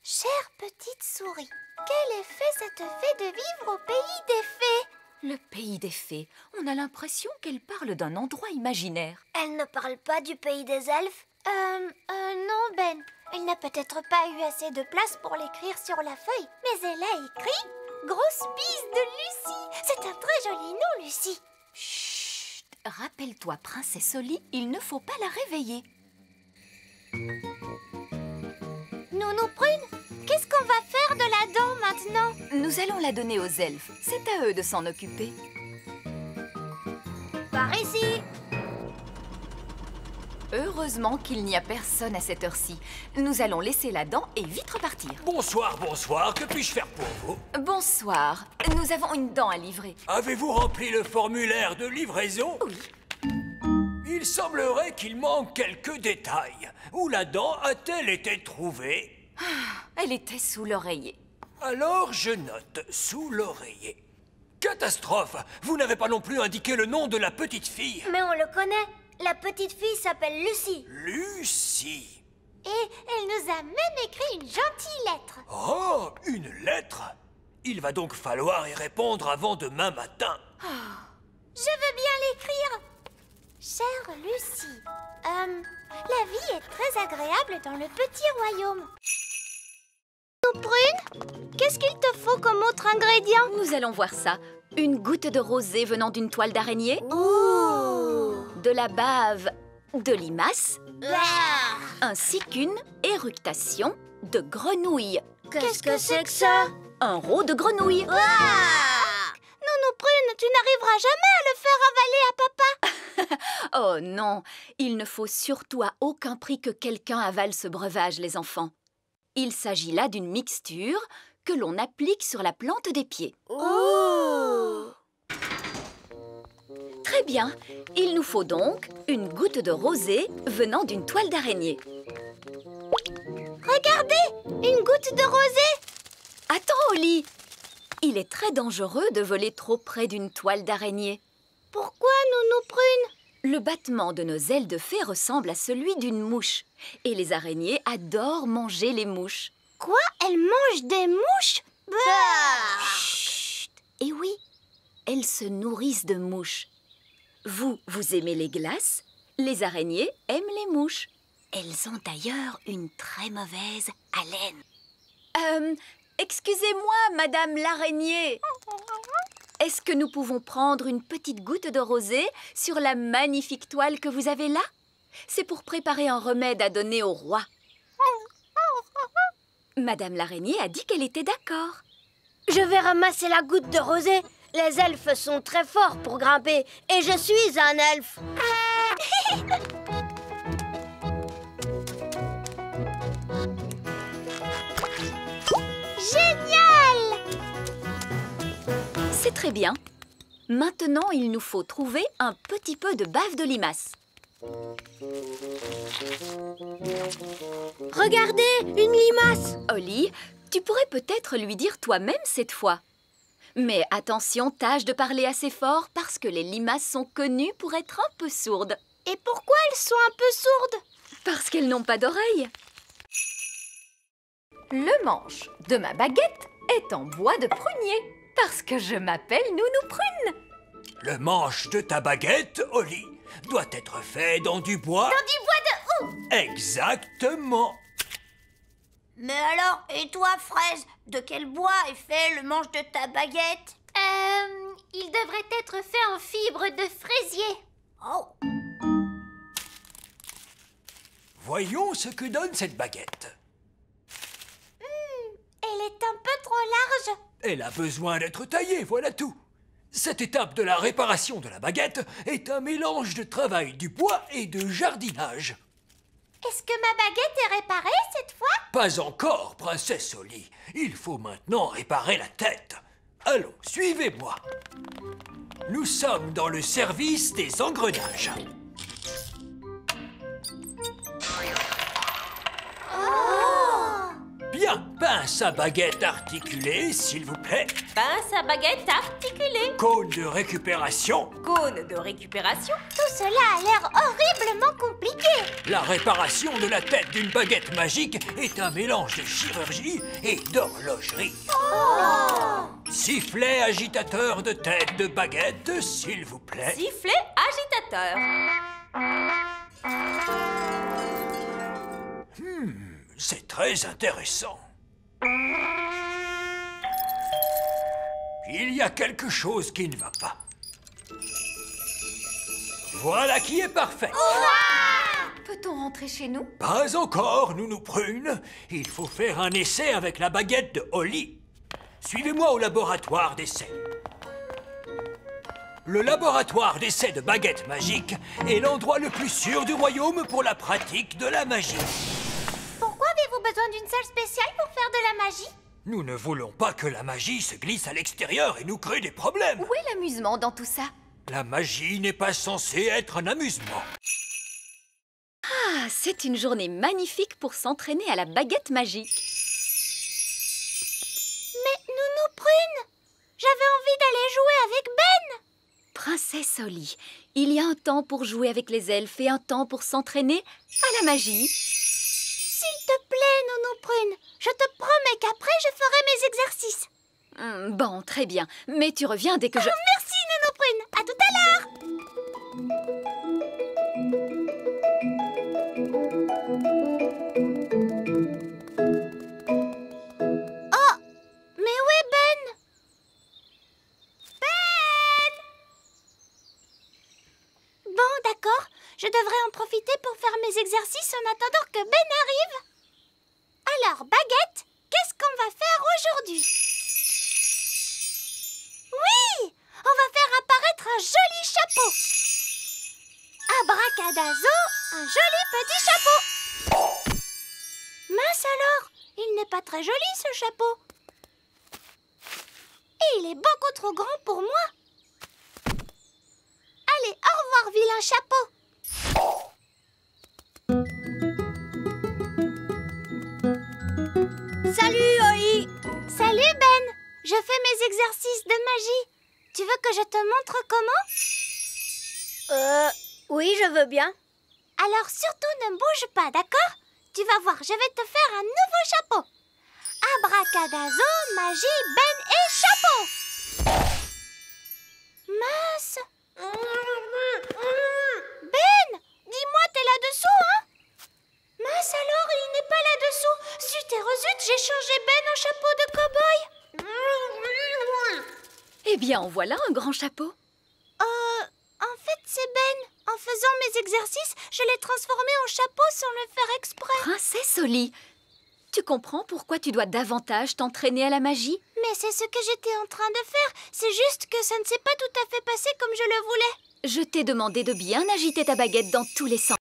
Chère petite souris, quel effet ça te fait de vivre au pays des fées? Le pays des fées. On a l'impression qu'elle parle d'un endroit imaginaire. Elle ne parle pas du pays des elfes? Non, Ben. Elle n'a peut-être pas eu assez de place pour l'écrire sur la feuille, mais elle a écrit « Grosse bise de Lucie ». C'est un très joli nom, Lucie. Chut! Rappelle-toi, princesse Holly, il ne faut pas la réveiller. Nounou Prune, qu'est-ce qu'on va faire de la dent maintenant? Nous allons la donner aux elfes. C'est à eux de s'en occuper. Par ici. Heureusement qu'il n'y a personne à cette heure-ci. Nous allons laisser la dent et vite repartir. Bonsoir, bonsoir. Que puis-je faire pour vous? Bonsoir. Nous avons une dent à livrer. Avez-vous rempli le formulaire de livraison? Oui. Il semblerait qu'il manque quelques détails. Où la dent a-t-elle été trouvée? Elle était sous l'oreiller. Alors je note sous l'oreiller. Catastrophe! Vous n'avez pas non plus indiqué le nom de la petite fille. Mais on le connaît. La petite fille s'appelle Lucie. Lucie. Et elle nous a même écrit une gentille lettre. Oh, une lettre? Il va donc falloir y répondre avant demain matin. Je veux bien l'écrire. Chère Lucie, la vie est très agréable dans le petit royaume. Nounou Prune, qu'est-ce qu'il te faut comme autre ingrédient? Nous allons voir ça. Une goutte de rosée venant d'une toile d'araignée. Ouh. De la bave de limace. Ah. Ainsi qu'une éructation de grenouille. Qu'est-ce que c'est que ça? Un rot de grenouille. Nounou Prune, tu n'arriveras jamais à le faire avaler à papa. Oh non, il ne faut surtout à aucun prix que quelqu'un avale ce breuvage, les enfants. Il s'agit là d'une mixture que l'on applique sur la plante des pieds. Oh. Très bien, il nous faut donc une goutte de rosée venant d'une toile d'araignée. Regardez, une goutte de rosée. Attends, Holly. Il est très dangereux de voler trop près d'une toile d'araignée. Pourquoi, Nounou Prune? Le battement de nos ailes de fée ressemble à celui d'une mouche. Et les araignées adorent manger les mouches. Quoi? Elles mangent des mouches? Chut! Et oui, elles se nourrissent de mouches. Vous aimez les glaces? Les araignées aiment les mouches. Elles ont d'ailleurs une très mauvaise haleine. Excusez-moi, Madame l'araignée. Est-ce que nous pouvons prendre une petite goutte de rosée sur la magnifique toile que vous avez là? C'est pour préparer un remède à donner au roi. Madame l'araignée a dit qu'elle était d'accord. Je vais ramasser la goutte de rosée. Les elfes sont très forts pour grimper et je suis un elfe. Génial! C'est très bien. Maintenant, il nous faut trouver un petit peu de bave de limace. Regardez, une limace! Holly, tu pourrais peut-être lui dire toi-même cette fois. Mais attention, tâche de parler assez fort parce que les limaces sont connues pour être un peu sourdes. Et pourquoi elles sont un peu sourdes? Parce qu'elles n'ont pas d'oreilles. Le manche de ma baguette est en bois de prunier parce que je m'appelle Nounou Prune. Le manche de ta baguette, Holly, doit être fait dans du bois... Dans du bois de hou! Exactement. Mais alors, et toi, Fraise, de quel bois est fait le manche de ta baguette? Il devrait être fait en fibre de fraisier. Oh! Voyons ce que donne cette baguette. Elle est un peu trop large. Elle a besoin d'être taillée, voilà tout. Cette étape de la réparation de la baguette est un mélange de travail du bois et de jardinage. Est-ce que ma baguette est réparée cette fois? Pas encore, princesse Holly. Il faut maintenant réparer la tête. Allons, suivez-moi. Nous sommes dans le service des engrenages. Bien, pince à baguette articulée, s'il vous plaît. Pince à baguette articulée. Cône de récupération. Cône de récupération. Tout cela a l'air horriblement compliqué. La réparation de la tête d'une baguette magique est un mélange de chirurgie et d'horlogerie. Sifflet agitateur de tête de baguette, s'il vous plaît. Sifflet agitateur. C'est très intéressant. Il y a quelque chose qui ne va pas. Voilà qui est parfait. Peut-on rentrer chez nous? Pas encore, Nounou Prune. Il faut faire un essai avec la baguette de Holly. Suivez-moi au laboratoire d'essai. Le laboratoire d'essai de baguettes magiques est l'endroit le plus sûr du royaume pour la pratique de la magie. Pourquoi avez-vous besoin d'une salle spéciale pour faire de la magie? Nous ne voulons pas que la magie se glisse à l'extérieur et nous crée des problèmes. Où est l'amusement dans tout ça? La magie n'est pas censée être un amusement. Ah, c'est une journée magnifique pour s'entraîner à la baguette magique. Mais Nounou Prune, j'avais envie d'aller jouer avec Ben. Princesse Holly, il y a un temps pour jouer avec les elfes et un temps pour s'entraîner à la magie. S'il te plaît, Nounou Prune, je te promets qu'après je ferai mes exercices. Bon, très bien. Mais tu reviens dès que je... Merci, Nounou Prune. À tout à l'heure. Oh, mais où est Ben? Ben! Bon, d'accord. Je devrais en profiter pour faire mes exercices en attendant que Ben arrive. Alors, Baguette, qu'est-ce qu'on va faire aujourd'hui? Oui! On va faire apparaître un joli chapeau. Abracadazo, un joli petit chapeau. Mince alors, il n'est pas très joli ce chapeau. Et il est beaucoup trop grand pour moi. Allez, au revoir, vilain chapeau. Salut, Holly. Salut, Ben. Je fais mes exercices de magie. Tu veux que je te montre comment? Oui, je veux bien. Alors surtout ne bouge pas, d'accord? Tu vas voir, je vais te faire un nouveau chapeau. Abracadazo, magie, Ben et chapeau. Mince. Ben, dis-moi, t'es là-dessous, hein? Mince alors, il n'est pas là-dessous. Zut et rezut, j'ai changé Ben en chapeau de cow-boy. Eh bien, en voilà un grand chapeau. En fait, c'est Ben. En faisant mes exercices, je l'ai transformé en chapeau sans le faire exprès. Princesse Holly, tu comprends pourquoi tu dois davantage t'entraîner à la magie? Mais c'est ce que j'étais en train de faire. C'est juste que ça ne s'est pas tout à fait passé comme je le voulais. Je t'ai demandé de bien agiter ta baguette dans tous les sens.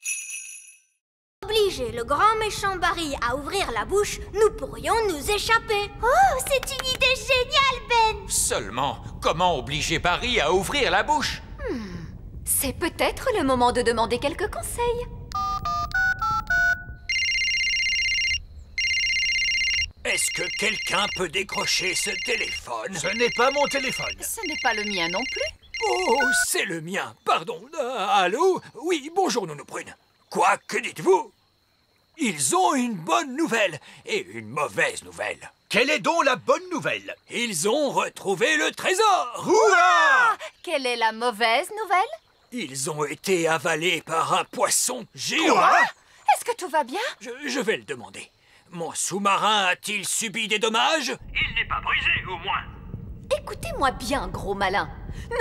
Obliger le grand méchant Barry à ouvrir la bouche, nous pourrions nous échapper. Oh, c'est une idée géniale, Ben. Seulement, comment obliger Barry à ouvrir la bouche? C'est peut-être le moment de demander quelques conseils. Est-ce que quelqu'un peut décrocher ce téléphone? Ce n'est pas mon téléphone. Ce n'est pas le mien non plus. Oh, c'est le mien, pardon. Allô? Oui, bonjour, Nounou Prune. Quoi? Que dites-vous? Ils ont une bonne nouvelle et une mauvaise nouvelle. Quelle est donc la bonne nouvelle? Ils ont retrouvé le trésor! Hurrah! Quelle est la mauvaise nouvelle? Ils ont été avalés par un poisson géant. Quoi? Est-ce que tout va bien? Je vais le demander. Mon sous-marin a-t-il subi des dommages? Il n'est pas brisé, au moins. Écoutez-moi bien, gros malin.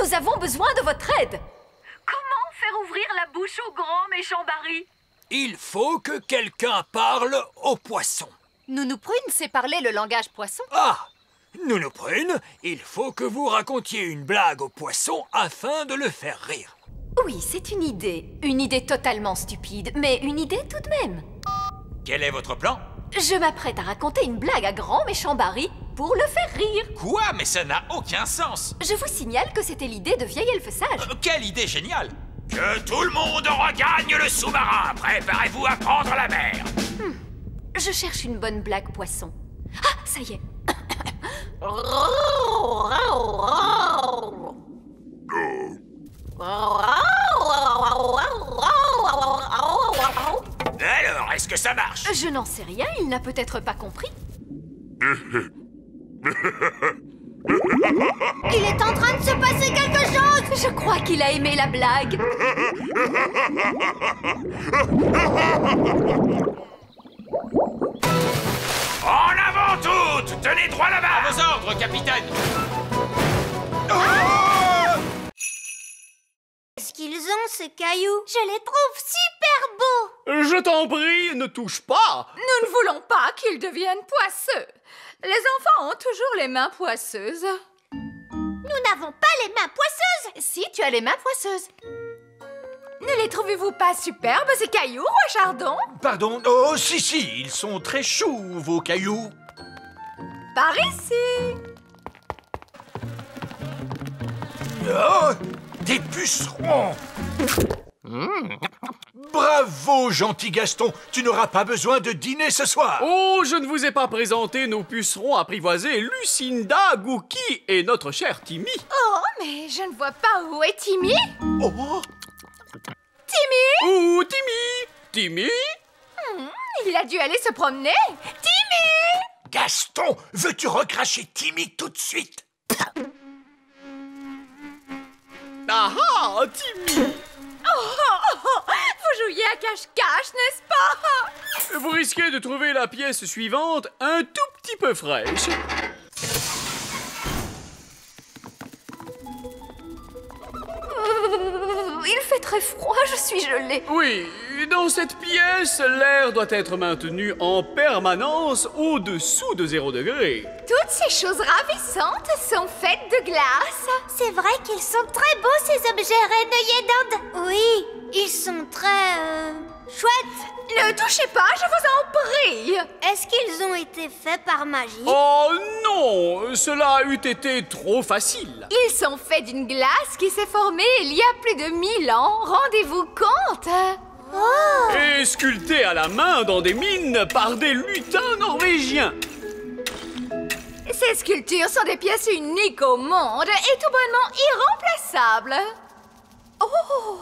Nous avons besoin de votre aide. Comment faire ouvrir la bouche au grand méchant Barry? Il faut que quelqu'un parle au poisson. Nounou Prune sait parler le langage poisson. Ah! Nounou Prune, il faut que vous racontiez une blague au poisson afin de le faire rire. Oui, c'est une idée. Une idée totalement stupide, mais une idée tout de même. Quel est votre plan? Je m'apprête à raconter une blague à grand méchant Barry pour le faire rire. Quoi? Mais ça n'a aucun sens. Je vous signale que c'était l'idée de vieil elfe sage. Quelle idée géniale! Que tout le monde regagne le sous-marin. Préparez-vous à prendre la mer. Je cherche une bonne blague poisson. Ah, ça y est. Alors, est-ce que ça marche? Je n'en sais rien, il n'a peut-être pas compris. Il est en train de se passer quelque chose! Je crois qu'il a aimé la blague. En avant toutes! Tenez droit là-bas! À vos ordres, capitaine! Qu'est-ce qu'ils ont, ces cailloux? Je les trouve super beaux! Je t'en prie, ne touche pas. Nous ne voulons pas qu'ils deviennent poisseux. Les enfants ont toujours les mains poisseuses. Nous n'avons pas les mains poisseuses! Si, tu as les mains poisseuses. Ne les trouvez-vous pas superbes, ces cailloux, Roi Chardon? Pardon? Oh, si, ils sont très choux, vos cailloux. Par ici. Oh, des pucerons! Bravo, gentil Gaston. Tu n'auras pas besoin de dîner ce soir. Oh, je ne vous ai pas présenté nos pucerons apprivoisés, Lucinda, Gookie et notre cher Timmy. Oh, mais je ne vois pas où est Timmy. Oh! Timmy? Ouh, Timmy! Timmy? Il a dû aller se promener. Timmy! Gaston, veux-tu recracher Timmy tout de suite? Ah ah, Timmy! Vous jouiez à cache-cache, n'est-ce pas? Vous risquez de trouver la pièce suivante un tout petit peu fraîche. Il fait très froid, je suis gelée. Oui, dans cette pièce, l'air doit être maintenu en permanence au-dessous de 0 degré. Toutes ces choses ravissantes sont faites de glace. C'est vrai qu'ils sont très beaux, ces objets Reneuillés d'Inde. Oui, ils sont très... chouettes. Ne touchez pas, je vous en prie. Est-ce qu'ils ont été faits par magie? Oh non, cela eût été trop facile. Ils sont faits d'une glace qui s'est formée il y a plus de 1000 ans. Rendez-vous compte? Oh! Et sculpté à la main dans des mines par des lutins norvégiens. Ces sculptures sont des pièces uniques au monde et tout bonnement irremplaçables. Oh,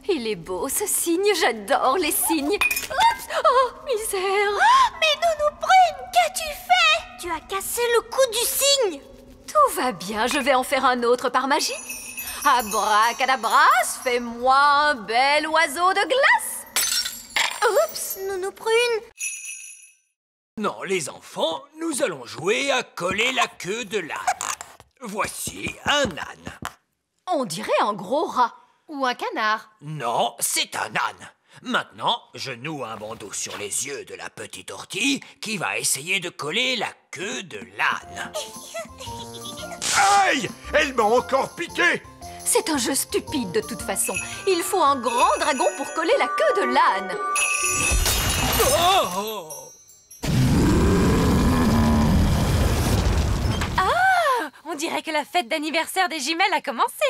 il est beau ce cygne, j'adore les cygnes. Oups, oh, misère. Mais Nounou Prune, qu'as-tu fait? Tu as cassé le cou du cygne. Tout va bien, je vais en faire un autre par magie. Abracadabras, fais-moi un bel oiseau de glace. Oups, Nounou Prune. Non, les enfants, nous allons jouer à coller la queue de l'âne. Voici un âne. On dirait un gros rat. Ou un canard. Non, c'est un âne. Maintenant, je noue un bandeau sur les yeux de la petite ortie qui va essayer de coller la queue de l'âne. Aïe! Elle m'a encore piqué! C'est un jeu stupide de toute façon. Il faut un grand dragon pour coller la queue de l'âne. Oh! On dirait que la fête d'anniversaire des jumelles a commencé.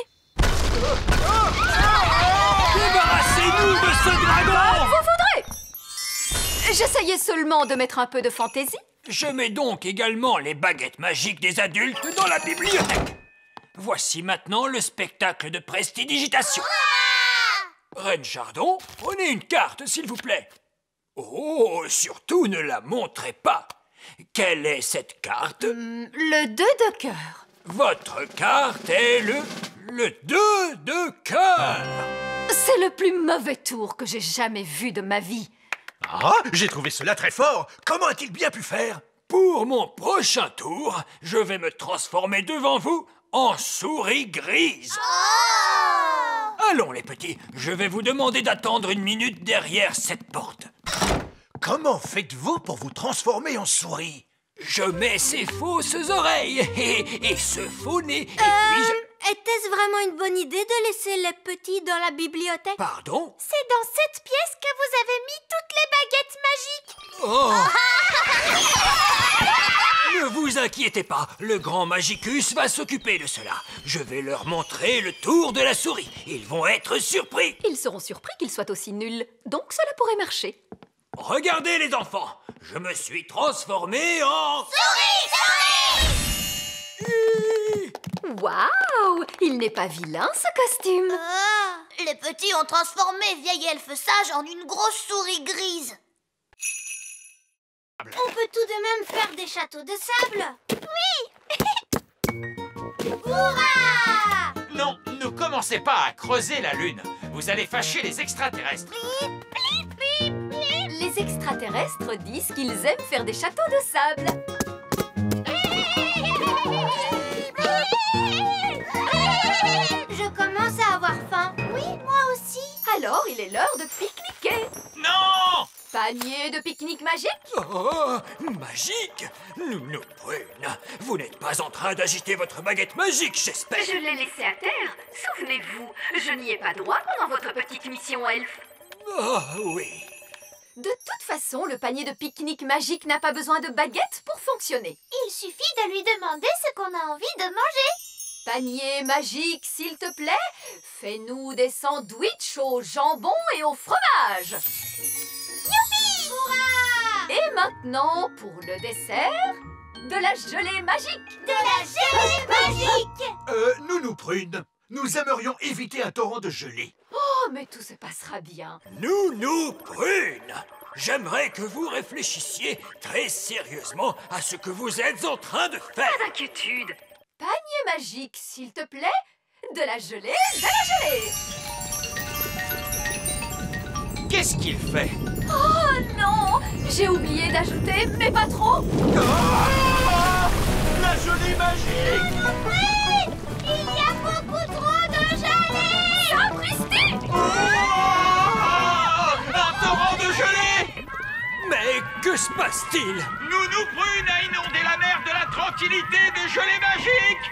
Débarrassez-nous de ce dragon! Vous voudrez! J'essayais seulement de mettre un peu de fantaisie. Je mets donc également les baguettes magiques des adultes dans la bibliothèque. Voici maintenant le spectacle de prestidigitation. Reine Chardon, prenez une carte, s'il vous plaît. Oh, surtout ne la montrez pas. Quelle est cette carte? Le 2 de cœur. Votre carte est le 2 de cœur. C'est le plus mauvais tour que j'ai jamais vu de ma vie. Ah, j'ai trouvé cela très fort. Comment a-t-il bien pu faire? Pour mon prochain tour, je vais me transformer devant vous en souris grise. Allons, les petits, je vais vous demander d'attendre une minute derrière cette porte. Comment faites-vous pour vous transformer en souris? Je mets ces fausses oreilles et ce faux nez, et puis je... Était-ce vraiment une bonne idée de laisser les petits dans la bibliothèque? Pardon? C'est dans cette pièce que vous avez mis toutes les baguettes magiques. Oh! Ne vous inquiétez pas, le grand Magicus va s'occuper de cela. Je vais leur montrer le tour de la souris. Ils vont être surpris. Ils seront surpris qu'ils soient aussi nuls, donc cela pourrait marcher. Regardez les enfants, je me suis transformé en... Waouh! Il n'est pas vilain, ce costume. Les petits ont transformé vieil elfe sage en une grosse souris grise. On peut tout de même faire des châteaux de sable. Oui. Hurrah! Non, ne commencez pas à creuser la Lune. Vous allez fâcher les extraterrestres. Les extraterrestres disent qu'ils aiment faire des châteaux de sable. Je commence à avoir faim. Oui, moi aussi. Alors, il est l'heure de pique-niquer. Non! Panier de pique-nique magique? Oh, magique? Nounou Prune, vous n'êtes pas en train d'agiter votre baguette magique, j'espère. Je l'ai laissé à terre. Souvenez-vous, je n'y ai pas droit pendant votre petite mission elfe. Oh, oui. De toute façon, le panier de pique-nique magique n'a pas besoin de baguette pour fonctionner. Il suffit de lui demander ce qu'on a envie de manger. Panier magique, s'il te plaît, fais-nous des sandwichs au jambon et au fromage. Youpi! Hurrah! Et maintenant, pour le dessert, de la gelée magique. De la gelée magique! Nounou Prune, nous aimerions éviter un torrent de gelée. Oh, mais tout se passera bien. Nounou Prune, j'aimerais que vous réfléchissiez très sérieusement à ce que vous êtes en train de faire. Pas d'inquiétude. Panier magique, s'il te plaît, de la gelée, de la gelée. Qu'est-ce qu'il fait? Oh non! J'ai oublié d'ajouter, mais pas trop. Ah! La gelée magique! Oui! Il y a beaucoup trop de gelée! Sapristi! Un torrent de gelée! Mais que se passe-t-il? Nounou Prune a inondé la mer de la tranquillité de gelée magique!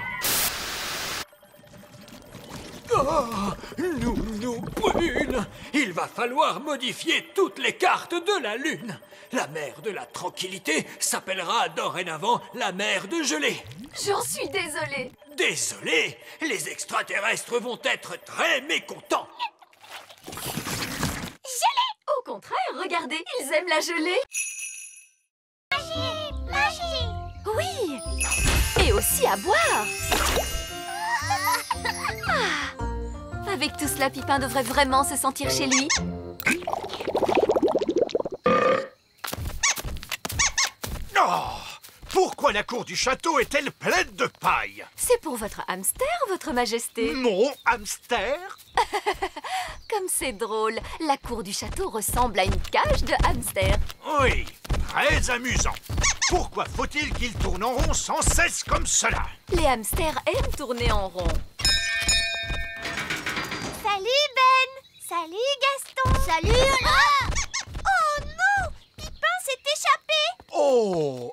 Oh, Nounou Prune, il va falloir modifier toutes les cartes de la Lune. La mer de la tranquillité s'appellera dorénavant la mer de gelée. J'en suis désolée. Désolé, les extraterrestres vont être très mécontents. Gelée! Au contraire, regardez, ils aiment la gelée. Magie! Magie! Oui! Et aussi à boire. Ah. Avec tout cela, Pipin devrait vraiment se sentir chez lui. Oh! Pourquoi la cour du château est-elle pleine de paille? C'est pour votre hamster, votre majesté. Mon hamster? Comme c'est drôle, la cour du château ressemble à une cage de hamster. Oui, très amusant. Pourquoi faut-il qu'il tourne en rond sans cesse comme cela? Les hamsters aiment tourner en rond. Salut Ben! Salut Gaston! Salut! Ah! Oh non! Pipin s'est échappé! Oh!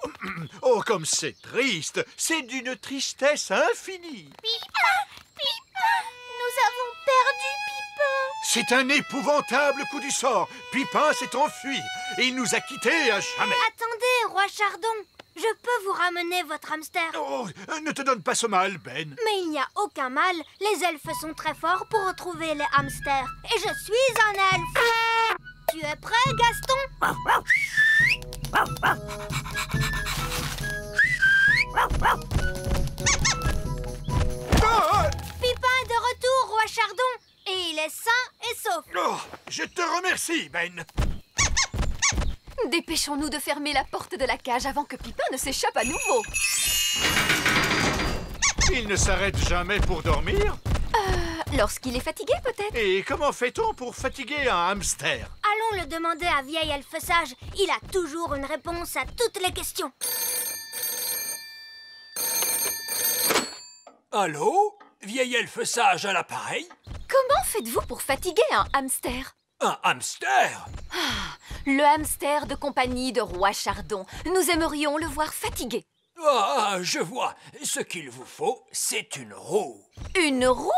Oh, comme c'est triste! C'est d'une tristesse infinie! Pipin! Pipin! Nous avons perdu Pipin! C'est un épouvantable coup du sort! Pipin s'est enfui et il nous a quittés à jamais! Attendez, Roi Chardon! Je peux vous ramener votre hamster. Oh, ne te donne pas ce mal, Ben. Mais il n'y a aucun mal. Les elfes sont très forts pour retrouver les hamsters. Et je suis un elfe. Tu es prêt, Gaston? Pipin est de retour, roi Chardon. Et il est sain et sauf. Oh, je te remercie, Ben. Dépêchons-nous de fermer la porte de la cage avant que Pipin ne s'échappe à nouveau. Il ne s'arrête jamais pour dormir? Lorsqu'il est fatigué, peut-être. Et comment fait-on pour fatiguer un hamster? Allons le demander à Vieil Elfe Sage. Il a toujours une réponse à toutes les questions. Allô? Vieil elfe sage à l'appareil? Comment faites-vous pour fatiguer un hamster? Un hamster? Le hamster de compagnie de roi Chardon. Nous aimerions le voir fatigué. Ah, je vois. Ce qu'il vous faut, c'est une roue. Une roue?